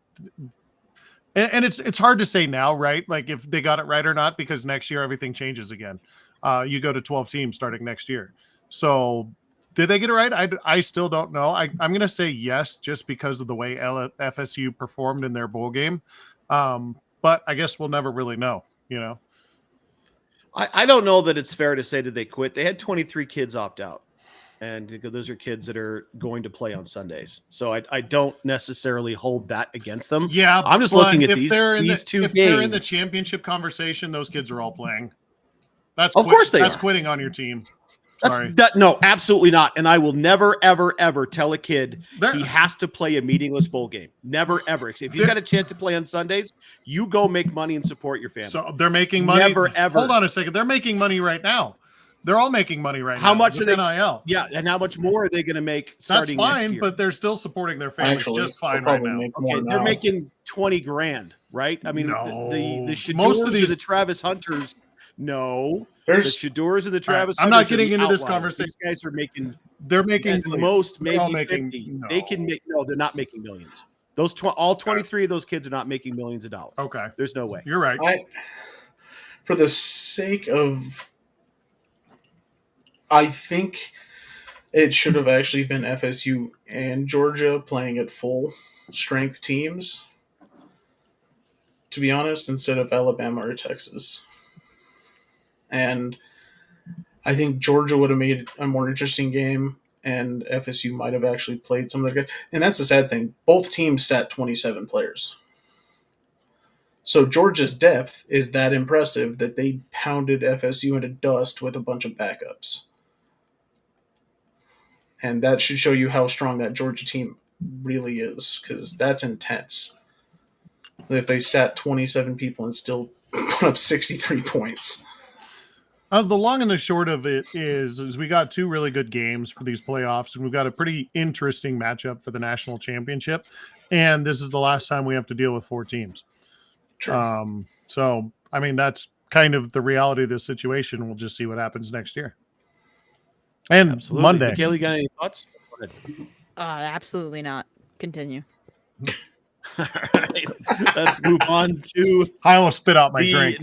it's hard to say now, right? If they got it right or not, because next year everything changes again. You go to 12 teams starting next year. So did they get it right? I still don't know. I'm going to say yes, just because of the way FSU performed in their bowl game. But I guess we'll never really know, I don't know that it's fair to say that they quit. They had 23 kids opt out, and those are kids that are going to play on Sundays. So I don't necessarily hold that against them. Yeah, I'm just looking at these 2 games. If they're in the championship conversation, those kids are all playing. Of course they That's are. Quitting on your team. No, absolutely not. And I will never, ever, ever tell a kid he has to play a meaningless bowl game. Never, ever. If you've got a chance to play on Sundays, you go make money and support your family. So they're making money. Never, ever. Hold on a second. They're making money right now. They're all making money right now. How much are they? NIL? Yeah, and how much more are they going to make starting That's fine, next year? but they're still supporting their families just fine right now. Okay, they're making $20,000, right? I mean, no. the Shadors and the Travis Hunters. No, the Shadors and the Travis. I'm not getting into this conversation. These guys are making. They're making at the most maybe making, 50. No. They can make. No, they're not making millions. Those all 23 of those kids are not making millions of dollars. Okay, there's no way. You're right. For the sake of, I think it should have actually been FSU and Georgia playing at full strength teams, to be honest, instead of Alabama or Texas. And I think Georgia would have made a more interesting game, and FSU might have actually played some of their guys. And that's the sad thing. Both teams sat 27 players. So Georgia's depth is that impressive that they pounded FSU into dust with a bunch of backups. And that should show you how strong that Georgia team really is, because that's intense. If they sat 27 people and still put up 63 points. The long and the short of it is we got 2 really good games for these playoffs, and we've got a pretty interesting matchup for the national championship. And this is the last time we have to deal with 4 teams. True. So, I mean, that's kind of the reality of this situation. We'll just see what happens next year. And Absolutely. Monday. Michaela, you got any thoughts? Go ahead. Absolutely not. Continue. All right. Let's move on to I almost spit out my the drink.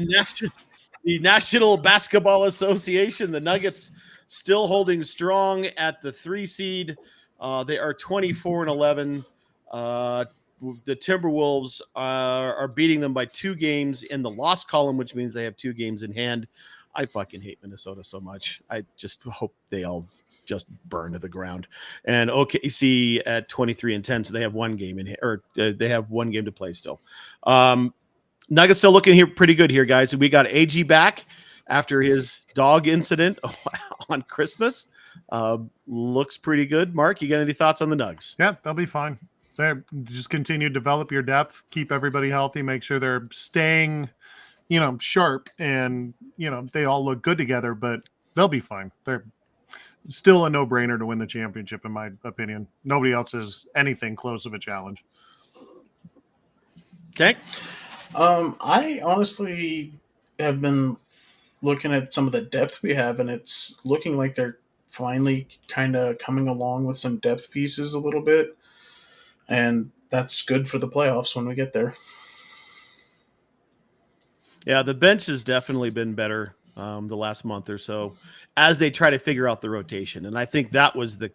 the National Basketball Association. The Nuggets still holding strong at the 3 seed. They are 24-11. The Timberwolves are beating them by 2 games in the loss column, which means they have 2 games in hand. I fucking hate Minnesota so much. I just hope they all just burn to the ground. And OKC at 23-10, so they have 1 game in here, or they have 1 game to play still. Nuggets still looking here pretty good here, guys. We got AG back after his dog incident on Christmas. Looks pretty good. Mark, you got any thoughts on the Nugs? Yeah, they'll be fine. They just continue to develop your depth, keep everybody healthy, make sure they're staying, sharp, and they all look good together. But they'll be fine. They're still a no-brainer to win the championship, in my opinion. Nobody else has anything close of a challenge. Okay. I honestly have been looking at some of the depth we have, and it's looking like they're finally kind of coming along with some depth pieces a little bit, and that's good for the playoffs when we get there. Yeah, the bench has definitely been better the last month or so as they try to figure out the rotation. And I think that was the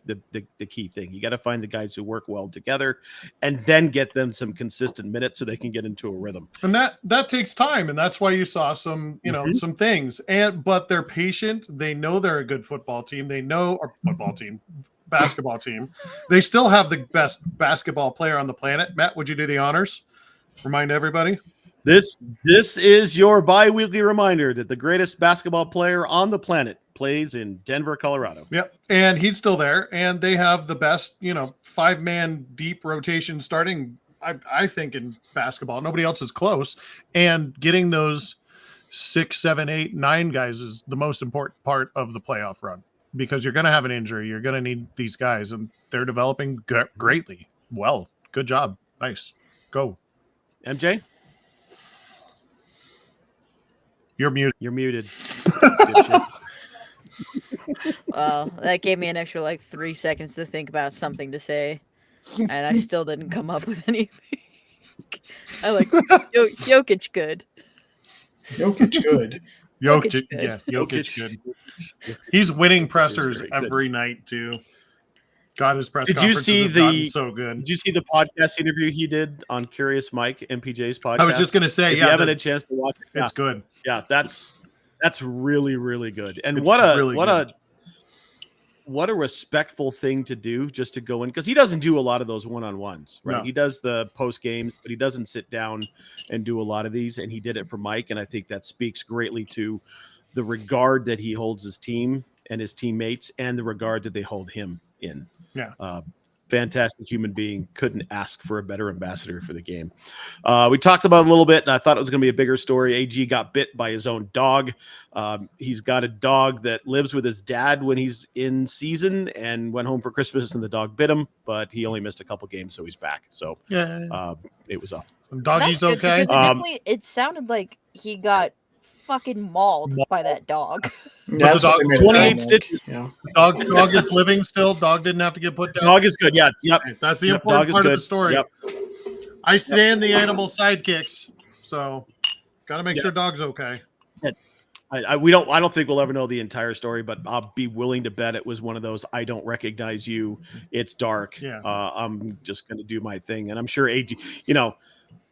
key thing. You got to find the guys who work well together and then get them some consistent minutes so they can get into a rhythm. And that takes time. And that's why you saw some, some things. But they're patient. They know they're a good football team. Basketball team. They still have the best basketball player on the planet. Matt, would you do the honors? Remind everybody. This is your bi-weekly reminder that the greatest basketball player on the planet plays in Denver, Colorado. Yep. And he's still there. And they have the best, 5-man deep rotation starting, I think, in basketball. Nobody else is close. And getting those 6, 7, 8, 9 guys is the most important part of the playoff run, because you're going to have an injury. You're going to need these guys, and they're developing greatly. Well, good job. Nice. Go. MJ? You're muted. You're muted. Well, that gave me an extra 3 seconds to think about something to say, and I still didn't come up with anything. I like Jokic good. Jokic good. Jokic good. Yeah, Jokic good. He's winning pressers every night too. God, his press conferences have gotten so good. Did you see the podcast interview he did on Curious Mike, MPJ's podcast? I was just going to say, if you haven't had a chance to watch it, it's good. Yeah, that's really, really good. And It's what a respectful thing to do, just to go in, because he doesn't do a lot of those one-on-ones, right? No. He does the post games, but he doesn't sit down and do a lot of these. And he did it for Mike, and I think that speaks greatly to the regard that he holds his team and his teammates, and the regard that they hold him in. Yeah. Fantastic human being. Couldn't ask for a better ambassador for the game. We talked about it a little bit, and I thought it was going to be a bigger story. AG got bit by his own dog. He's got a dog that lives with his dad when he's in season, and went home for Christmas, and the dog bit him, but he only missed a couple games, so he's back. So it was up. Doggy's That's good, okay. because it sounded like he got fucking mauled by that dog. That's the what dog- they made it 28 sound like, stitches. yeah. Dog is living still. Dog didn't have to get put down. Dog is good. Yeah. Yep. That's the Yep, important dog is part of good. the story. Yep. I stand the animal sidekicks, so got to make sure dog's okay. I don't think we'll ever know the entire story, but I'll be willing to bet it was one of those, I don't recognize you, it's dark. Yeah. I'm just going to do my thing. And I'm sure AG,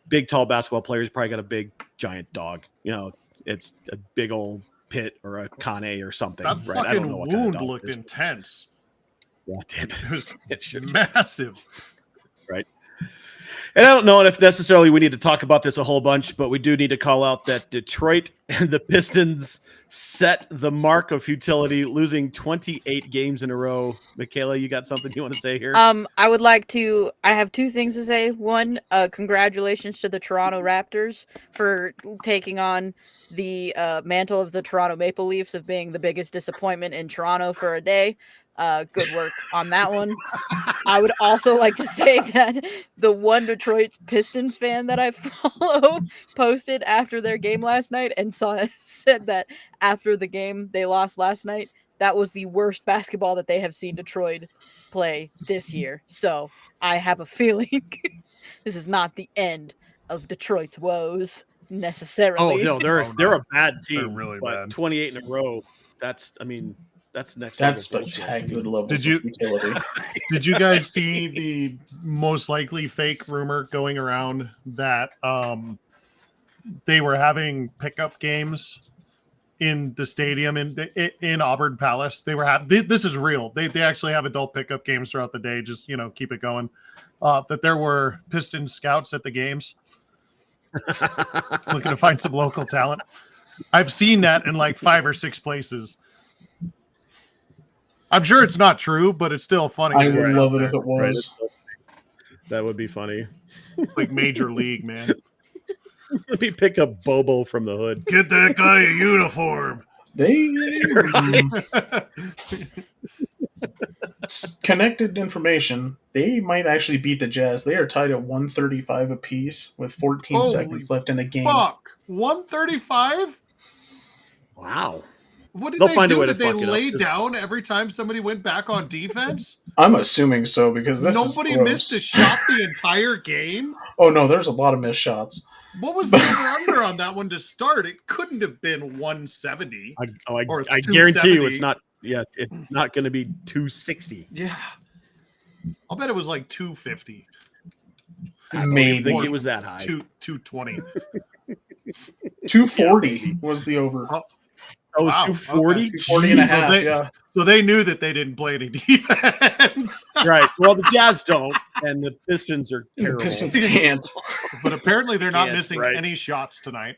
big, tall basketball players probably got a big, giant dog. It's a big old pit or a Kane or something. That right? I don't fucking know what kind of wound dog looked it is. intense. Yeah, it did. It was It sure did. massive. Right. And I don't know if necessarily we need to talk about this a whole bunch, but we do need to call out that Detroit and the Pistons set the mark of futility, losing 28 games in a row. Michaela, you got something you want to say here? I have two things to say. One, congratulations to the Toronto Raptors for taking on the mantle of the Toronto Maple Leafs of being the biggest disappointment in Toronto for a day. Good work on that one. I would also like to say that the one Detroit Piston fan that I follow posted after their game last night and said that after the game they lost last night, that was the worst basketball that they have seen Detroit play this year. So I have a feeling this is not the end of Detroit's woes Oh necessarily. no, they're a bad They're team, really but bad. 28 in a row. That's next That's level bullshit. spectacular levels Did you- of utility. Did you guys see the most likely fake rumor going around that they were having pickup games in the stadium in Auburn Palace? They were this is real. They actually have adult pickup games throughout the day. Just keep it going. That there were Pistons scouts at the games looking to find some local talent. I've seen that in like 5 or 6 places. I'm sure it's not true, but it's still funny. I would love it if it was. That would be funny. It's like Major League, man. Let me pick up Bobo from the hood. Get that guy a uniform. They connected information. They might actually beat the Jazz. They are tied at 135 apiece with 14 Holy seconds left in the game. Fuck. 135? Wow. What did They'll they find a do? way to Did they fuck it up. lay down every time somebody went back on defense? I'm assuming so because this Nobody is gross. missed a shot the entire game? Oh no, there's a lot of missed shots. What was the over-under on that one to start? It couldn't have been 170. Or I guarantee you 270. it's not. Yeah, it's not going to be 260. Yeah. I'll bet it was like 250. I don't Maybe. think it was that high. 220. 240 was the over. Oh, Oh, it was wow, 240? okay. 240 and a Jeez, so half. they- Yeah. So they knew that they didn't play any defense. Right. Well, the Jazz don't, and the Pistons are The terrible. Pistons can't. But apparently they're not Yeah, missing right. any shots tonight.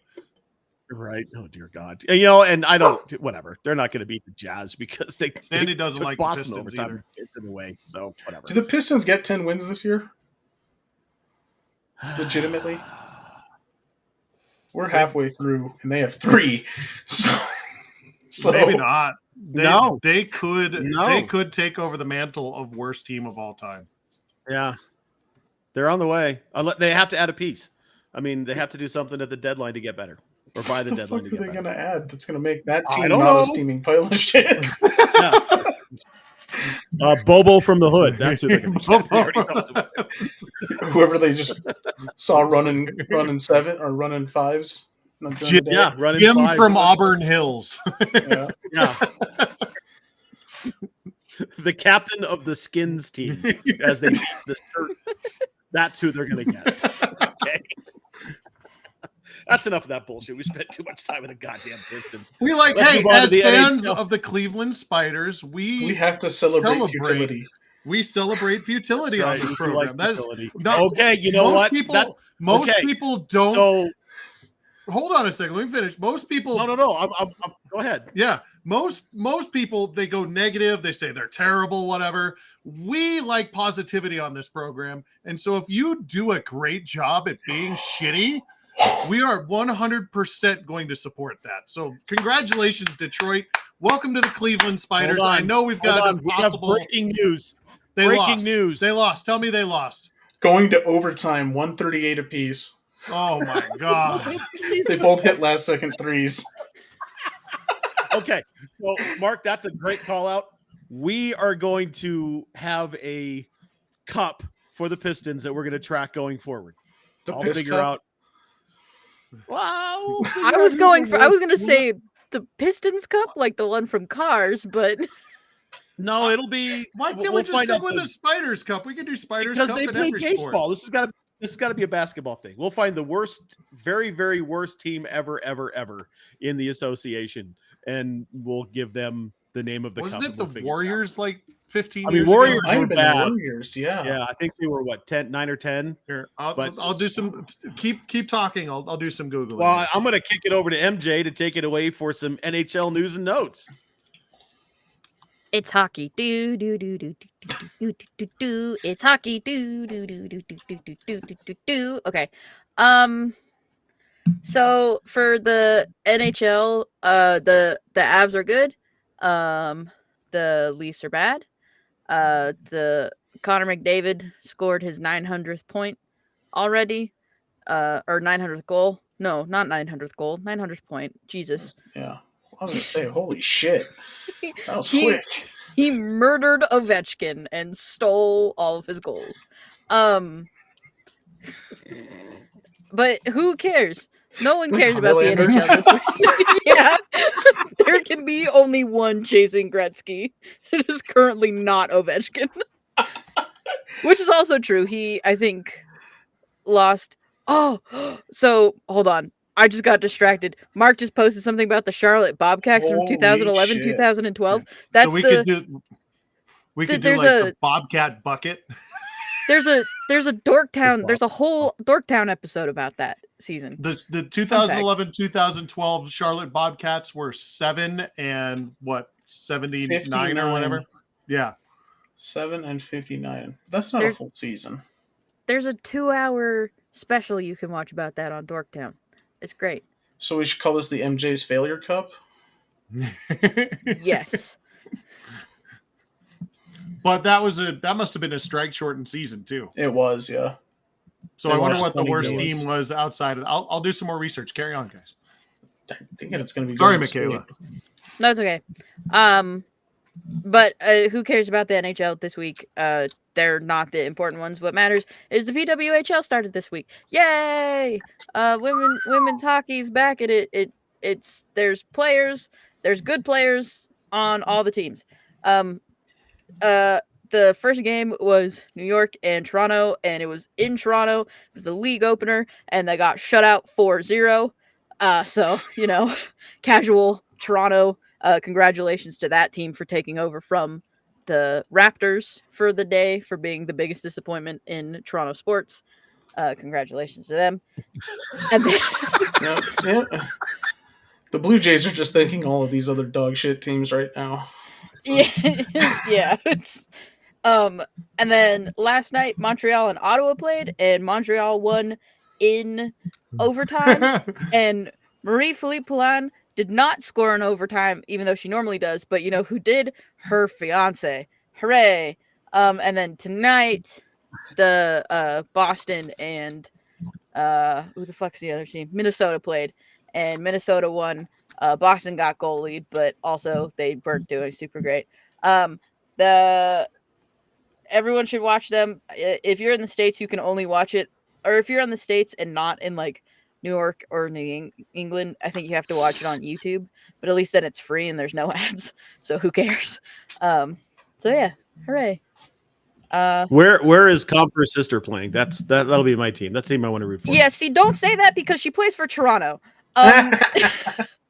Right. Oh, dear God. And I don't, whatever. They're not going to beat the Jazz because they Sandy doesn't took like the Boston Pistons overtime. either. It's in the way. So, whatever. Do the Pistons get 10 wins this year? Legitimately? We're halfway through, and they have 3. So Maybe not. No. They could No. they could take over the mantle of worst team of all time. Yeah. They're on the way. They have to add a piece. I mean, they have to do something at the deadline to get better, or by the what the deadline fuck to are get they better. going to add that's going to make that I team don't not know. a steaming pile of shit? Yeah. Bobo from the hood. That's who they're going to get. They already talked about it. Whoever they just saw running 7 or running 5s. Not during the day. Yeah, running Jim fives. from Auburn Hills. Yeah. Yeah. The captain of the Skins team, as they beat the shirt. That's who they're going to get. Okay. That's enough of that bullshit. We spent too much time with the goddamn Pistons. We like, Let's hey, move on to as the fans NHL. of the Cleveland Spiders, We have to celebrate futility. We celebrate futility on Right, this we program. like That is utility. no, Okay, you know most what? People, okay. people don't. So Hold on a second. Let me finish. Most people. no. I'm go ahead. Yeah, most people, they go negative. They say they're terrible, whatever. We like positivity on this program, and so if you do a great job at being shitty, we are 100% going to support that. So congratulations, Detroit. Welcome to the Cleveland Spiders. Hold on. I know we've got Hold on. We have impossible. breaking news. They breaking lost. news. They lost. Tell me they lost. Going to overtime, 138 apiece. Oh my god. They both hit last second threes. Okay. So, Mark, that's a great call out. We are going to have a cup for the Pistons that we're going to track going forward. The I'll Piss figure Cup? out. Wow. I was going to say the Pistons Cup, like the one from Cars, but No, it'll be. Why can't we'll we just find stick out with the- the Spiders Cup? We can do Spiders because Cup they in play every baseball. sport. This has got to be a basketball thing. We'll find the worst, very, very worst team ever in the association, and we'll give them the name of the Wasn't cup. it the Warriors like 15 I mean, years Warriors ago. Might were have been the bad. Warriors, yeah. Yeah, I think they were what 9 or 10. Here, But- I'll do some. Keep talking. I'll do some googling. Well, I'm going to kick it over to MJ to take it away for some NHL news and notes. It's hockey. Do do do do do do do do do do. It's hockey. Do do do do do do do do do do do. Okay. So for the NHL, the Avs are good. The Leafs are bad. The Connor McDavid scored his 900th point already. Or 900th goal. No, not 900th goal. 900th point. Jesus. Yeah. I was gonna say, holy shit. That was He- quick. He murdered Ovechkin and stole all of his goals. But who cares? No one like cares about the Verlander. NHL this week. Yeah. There can be only one chasing Gretzky. It is currently not Ovechkin. Which is also true. He, I think, lost. Oh, so hold on. I just got distracted. Mark just posted something about the Charlotte Bobcats from Holy 2011, shit. 2012. That's so we the could do. We could do there's like a- the Bobcat bucket. there's a Dorktown. There's a whole Dorktown episode about that season. The 2011-2012 Charlotte Bobcats were 7 and what 79 or 59. whatever. Yeah. 7 and 59. That's not a There's- full season. There's a 2-hour special you can watch about that on Dorktown. It's great. So we should call this the MJ's Failure Cup? Yes. But that must have been a strike shortened season too. It was, yeah. So They I wonder lost what the 20 worst games. team was outside of. I'll do some more research. Carry on, guys. I think it's going to be Sorry, Golden State. Michaela. No, it's okay. But who cares about the NHL this week? They're not the important ones. What matters is the PWHL started this week. Yay! Women's hockey's back at it. It's there's players. There's good players on all the teams. The first game was New York and Toronto, and it was in Toronto. It was a league opener, and they got shut out 4-0. So, casual Toronto. Congratulations to that team for taking over from the Raptors for the day, for being the biggest disappointment in Toronto sports. Congratulations to them. And then, Yeah. The Blue Jays are just thanking all of these other dog shit teams right now. yeah. And then last night, Montreal and Ottawa played, and Montreal won in overtime. And Marie-Philippe Poulin did not score in overtime, even though she normally does. But you know who did? Her fiance. Hooray! And then tonight, the Boston and who the fuck's the other team? Minnesota played, and Minnesota won. Boston got goal lead, but also they weren't doing super great. Everyone should watch them. If you're in the States, you can only watch it, or if you're in the States and not in like New York or New England, I think you have to watch it on YouTube. But at least then it's free and there's no ads, so who cares? So yeah, hooray! Where is Comfort's sister playing? That'll be my team. That's the team I want to root for. Yeah, see, don't say that because she plays for Toronto.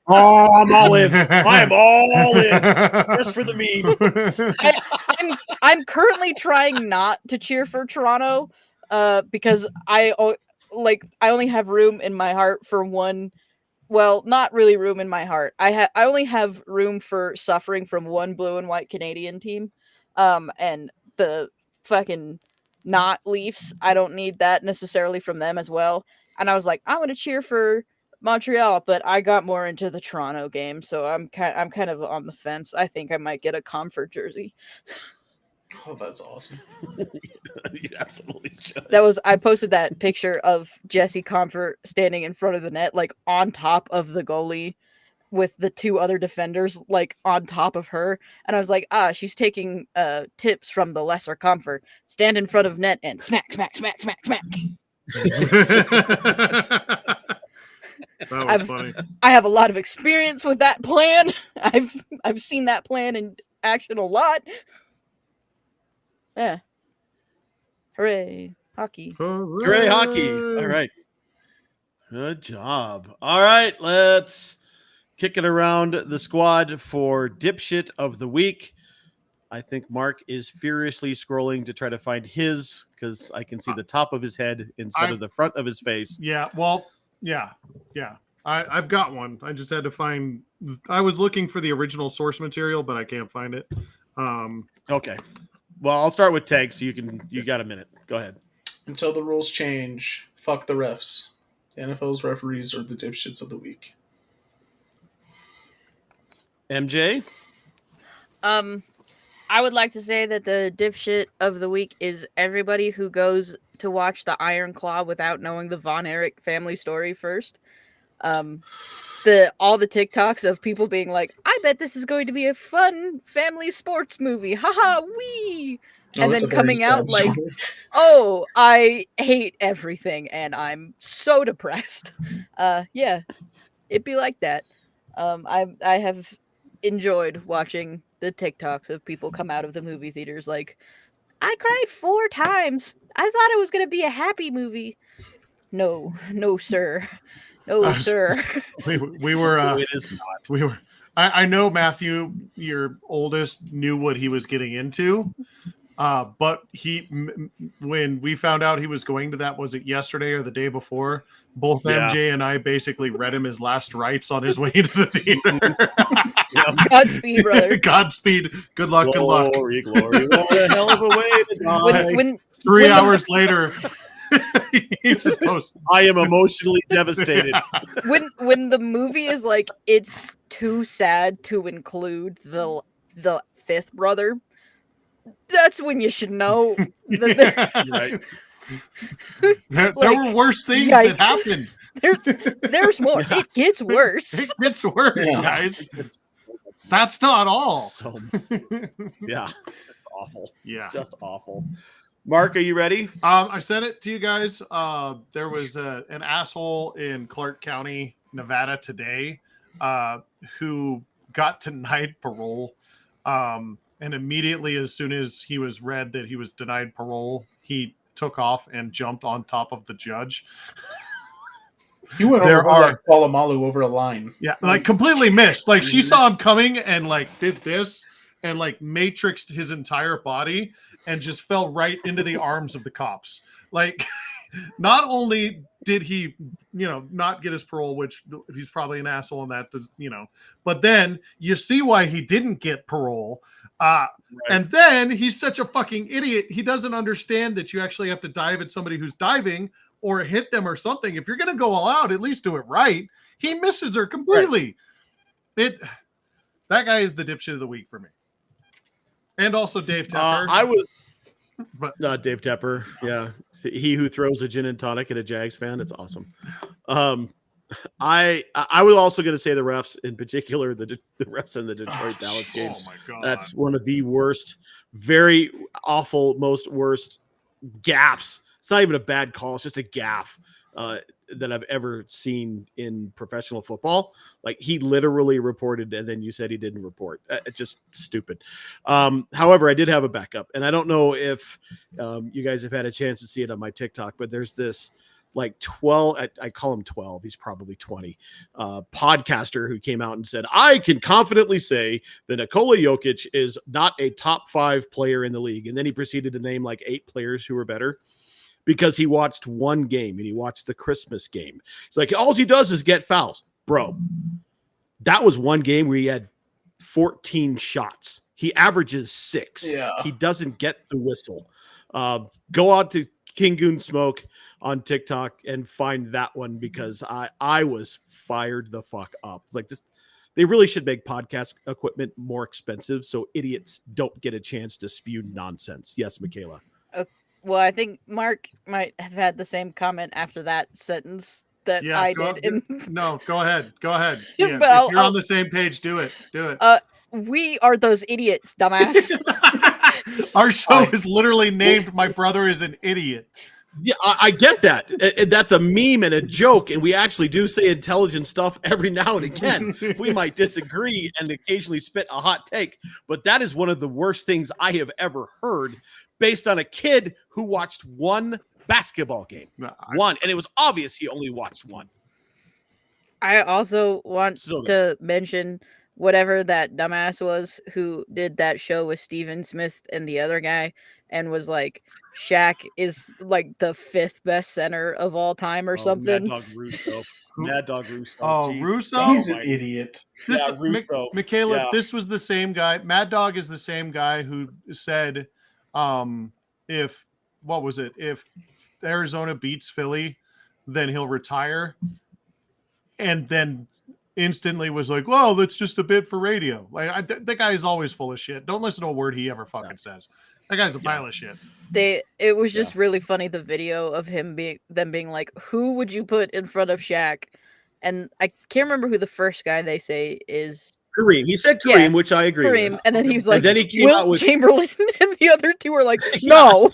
Oh, I'm all in. I am all in. Just for the meme. I'm currently trying not to cheer for Toronto, because I only have room in my heart for one. Well, not really room in my heart. I only have room for suffering from one blue and white Canadian team, and the fucking not Leafs. I don't need that necessarily from them as well. And I was like, I want to cheer for Montreal, but I got more into the Toronto game, so I'm kind of on the fence. I think I might get a Comfort jersey. Oh, that's awesome. You absolutely should. I posted that picture of Jesse Comfort standing in front of the net, like on top of the goalie, with the two other defenders like on top of her, and I was like, she's taking tips from the lesser Comfort. Stand in front of net and smack, smack, smack, smack, smack. That was funny. I have a lot of experience with that plan. I've seen that plan in action a lot. Yeah. Hooray. Hockey. Hooray, hockey. All right. Good job. All right, let's kick it around the squad for dipshit of the week. I think Mark is furiously scrolling to try to find his, because I can see the top of his head instead of the front of his face. Yeah, well, yeah. I've got one. I just had to find. I was looking for the original source material, but I can't find it. Okay. Well, I'll start with Tag, so you got a minute. Go ahead. Until the rules change, fuck the refs. The NFL's referees are the dipshits of the week. MJ? I would like to say that the dipshit of the week is everybody who goes to watch the Iron Claw without knowing the Von Erich family story first. All the TikToks of people being like, I bet this is going to be a fun family sports movie. Haha, wee! And then coming out like, oh, I hate everything and I'm so depressed. Yeah, it'd be like that. I have enjoyed watching the TikToks of people come out of the movie theaters like, I cried 4 times. I thought it was going to be a happy movie. No, sir. No, sir. We were. It is not. We were. I know Matthew, your oldest, knew what he was getting into. But when we found out he was going to that, was it yesterday or the day before? Both MJ and I basically read him his last rites on his way to the theater. Godspeed, brother. Godspeed. Good luck. Glory, glory. What a hell of a way to die. 3 hours later, he's just posting. I am emotionally devastated. When the movie is like, it's too sad to include the 5th brother, that's when you should know that Right. There were worse things that happened. There's more. Yeah. It gets worse. It gets worse, guys. That's not all. So, yeah, it's awful. Yeah, just awful. Mark, are you ready? I sent it to you guys. There was an asshole in Clark County, Nevada today, who got denied parole. And immediately, as soon as he was read that he was denied parole, he took off and jumped on top of the judge. He went over like Palamalu over a line. Yeah, like completely missed. Like she saw him coming and like did this and like matrixed his entire body and just fell right into the arms of the cops. Like, not only did he, not get his parole, which he's probably an asshole in that, but then you see why he didn't get parole. Right. And then he's such a fucking idiot. He doesn't understand that you actually have to dive at somebody who's diving or hit them or something. If you're going to go all out, at least do it right. He misses her completely. Right. That guy is the dipshit of the week for me. And also Dave Tepper. Dave Tepper. Yeah. He who throws a gin and tonic at a Jags fan. It's awesome. I was also going to say the refs, in particular, the refs in the Detroit Dallas game. Oh my God. That's one of the worst, very awful, most worst gaffes. It's not even a bad call. It's just a gaffe that I've ever seen in professional football. Like, he literally reported, and then you said he didn't report. It's just stupid. However, I did have a backup, and I don't know if you guys have had a chance to see it on my TikTok, but there's this like 12, I call him 12, he's probably 20, podcaster who came out and said, I can confidently say that Nikola Jokic is not a top 5 player in the league. And then he proceeded to name like 8 players who were better, because he watched one game, and he watched the Christmas game. It's like, all he does is get fouls. Bro, that was one game where he had 14 shots. He averages 6. Yeah. He doesn't get the whistle. Go out to King Goon Smoke on TikTok and find that one, because I was fired the fuck up. Like, this, they really should make podcast equipment more expensive so idiots don't get a chance to spew nonsense. Yes, Michaela. Well, I think Mark might have had the same comment after that sentence that I did. No, go ahead. Yeah, But if you're on the same page, do it. We are those idiots, dumbass. Our show is literally named "My Brother is an Idiot." Yeah, I get that. That's a meme and a joke, and we actually do say intelligent stuff every now and again. We might disagree and occasionally spit a hot take, but that is one of the worst things I have ever heard, based on a kid who watched one basketball game. One, and it was obvious he only watched one. I also want to mention whatever that dumbass was who did that show with Steven Smith and the other guy and was like, Shaq is like the 5th best center of all time or Mad something. Dog Russo. Mad Dog Russo. Oh, Jesus Russo? God He's an almighty. idiot. This, Yeah, Russo. Michaela, Yeah. this was the same guy. Mad Dog is the same guy who said, if Arizona beats Philly, then he'll retire. And then instantly was like, well, that's just a bit for radio. Like, that guy is always full of shit. Don't listen to a word he ever fucking says. That guy's a pile of shit. It was just really funny, the video of them being like, who would you put in front of Shaq? And I can't remember who the first guy they say is. Kareem. He said Kareem, Yeah, which I agree Kareem, with. and then he was like, And then he came Wilt out with Chamberlain, and the other two were like, no.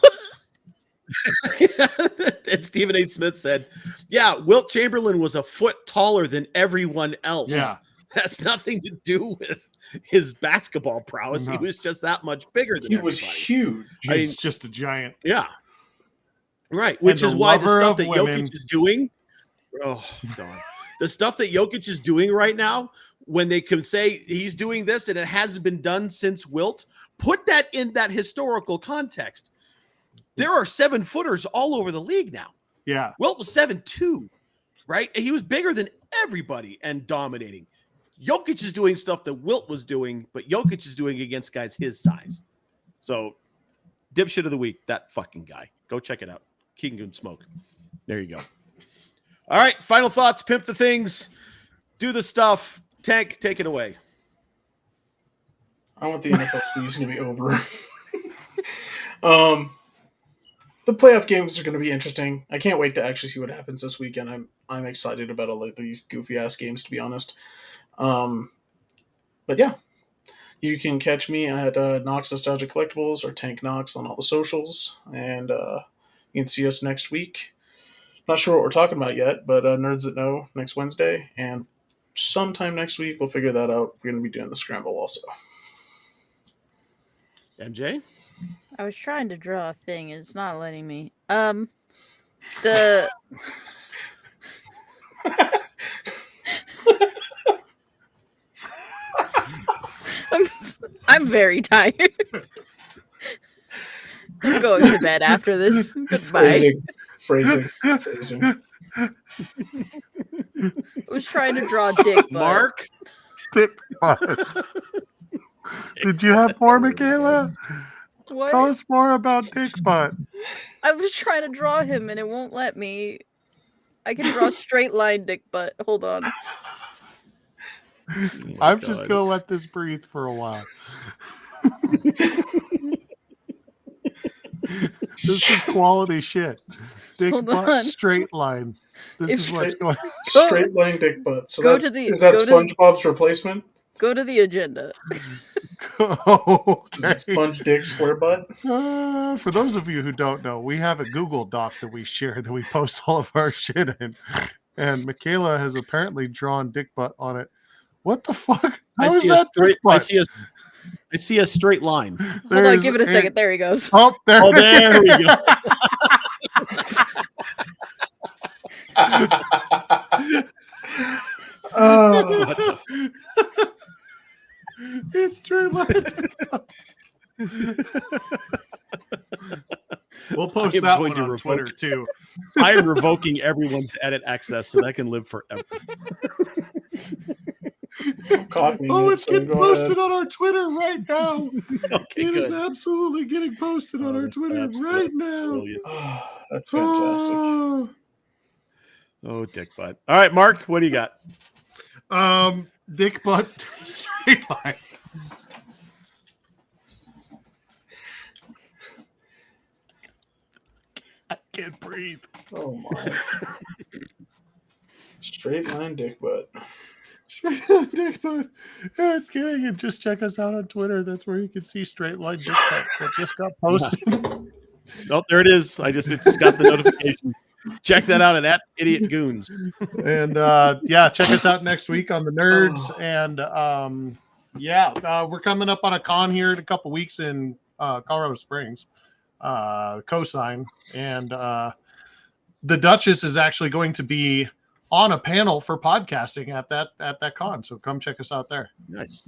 and Stephen A. Smith said, yeah, Wilt Chamberlain was a foot taller than everyone else. Yeah. That's nothing to do with his basketball prowess. No. He was just that much bigger than He was everybody. huge. I He's mean, just a giant. Yeah. Right. Which the is why the lover stuff of that women. Jokic is doing, oh, God. The stuff that Jokic is doing right now, when they can say he's doing this and it hasn't been done since Wilt, put that in that historical context. There are 7-footers all over the league now. Yeah. Wilt was 7'2", right? And he was bigger than everybody and dominating. Jokic is doing stuff that Wilt was doing, but Jokic is doing against guys his size. So, dipshit of the week, that fucking guy. Go check it out. King Goon Smoke. There you go. All right, final thoughts. Pimp the things. Do the stuff. Tank, take it away. I want the NFL season to be over. The playoff games are going to be interesting. I can't wait to actually see what happens this weekend. I'm excited about all of these goofy ass games, to be honest. But yeah, you can catch me at Knox Nostalgia Collectibles or Tank Knox on all the socials, and you can see us next week. Not sure what we're talking about yet, but Nerds That Know next Wednesday, and sometime next week we'll figure that out. We're going to be doing the Scramble also. MJ? I was trying to draw a thing, and it's not letting me. I'm very tired. I'm going to bed after this. Goodbye. Phrasing. I was trying to draw Dick, Mark? Dick butt. Did you have more, Michaela? What? Tell us more about Dick butt. I was trying to draw him, and it won't let me. I can draw straight line Dick butt. Hold on. I'm just going to let this breathe for a while. This is quality shit. Dick Hold butt, on. straight line. This is what's going on. Straight line dick butt. So Go that's, to the- is that go to- SpongeBob's replacement? Go to the agenda. Okay. Sponge dick square butt? For those of you who don't know, we have a Google Doc that we share that we post all of our shit in. And Michaela has apparently drawn dick butt on it. What the fuck? How is that dick butt? I see a straight line. Hold on, give it a second. There he goes. Oh, there, there we go. It's true. We'll post that one on Twitter too. I am revoking everyone's edit access so that can live forever. It's getting posted on our Twitter right now. Okay, it is good. absolutely getting posted on our Twitter right now. Brilliant. That's fantastic. Oh, dick butt. All right, Mark, what do you got? Dick butt straight line. I can't breathe. Oh my. Straight line dick butt. Straight line dick butt. Yeah, it's kidding. And just check us out on Twitter. That's where you can see straight line dick butt that just got posted. Oh, there it is. It's got the notification. Check that out at Idiot Goons. And yeah, check us out next week on the Nerds. And we're coming up on a con here in a couple weeks in Colorado Springs. Cosine. And the Duchess is actually going to be on a panel for podcasting at that con. So come check us out there. Nice.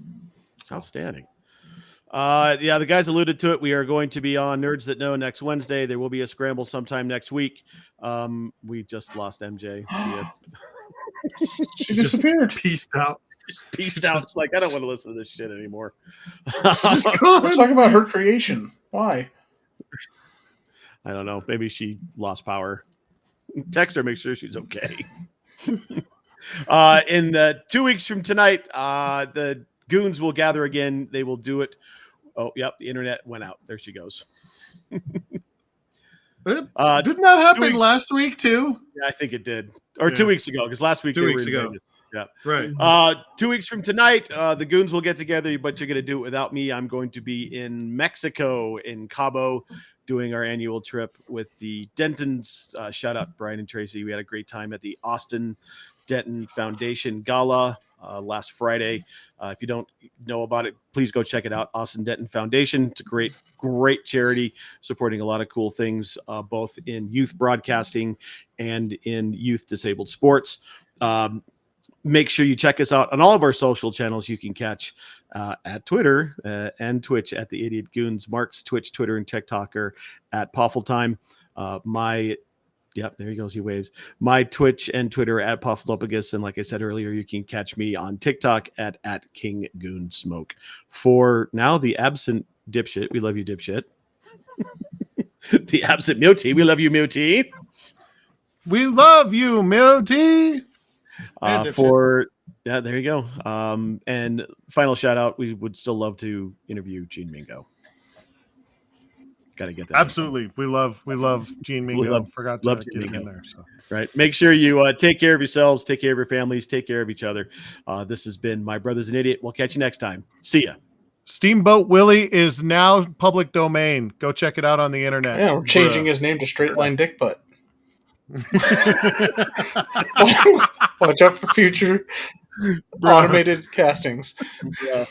Outstanding. Yeah, the guys alluded to it. We are going to be on Nerds That Know next Wednesday. There will be a scramble sometime next week. We just lost MJ. See ya. She disappeared. Peaced out. Peaced out. It's like, I don't want to listen to this shit anymore. We're talking about her creation. Why? I don't know. Maybe she lost power. Text her, make sure she's okay. In 2 weeks from tonight, the Goons will gather again. They will do it. Oh, yep. The internet went out. There she goes. Didn't that happen last week too? Yeah, I think it did. Or 2 weeks ago, because last week 2 weeks ago. Yeah. Right. 2 weeks from tonight, the Goons will get together, but you're going to do it without me. I'm going to be in Mexico, in Cabo, doing our annual trip with the Dentons. Shout out Brian and Tracy. We had a great time at the Austin Denton Foundation Gala last Friday. If you don't know about it, please go check it out. Austin Denton Foundation. It's a great charity supporting a lot of cool things, both in youth broadcasting and in youth disabled sports. Make sure you check us out on all of our social channels. You can catch at Twitter and Twitch at the Idiot Goons. Mark's Twitch, Twitter, and TikTok are at Poffletime. There he goes. He waves. My Twitch and Twitter at Puffalopagus. And like I said earlier, you can catch me on TikTok at King Goon Smoke. For now, the absent dipshit. We love you, dipshit. The absent Muty. We love you, Muty. We love you, Muty. There you go. And final shout out. We would still love to interview Gene Mingo. Got to get that. Absolutely. We love Gene Mingo. Forgot to get him in there. So. Right. Make sure you take care of yourselves, take care of your families, take care of each other. This has been My Brother's an Idiot. We'll catch you next time. See ya. Steamboat Willie is now public domain. Go check it out on the internet. Yeah, we're changing his name to Straight Line Dick Butt. Watch out for future automated castings. Yeah.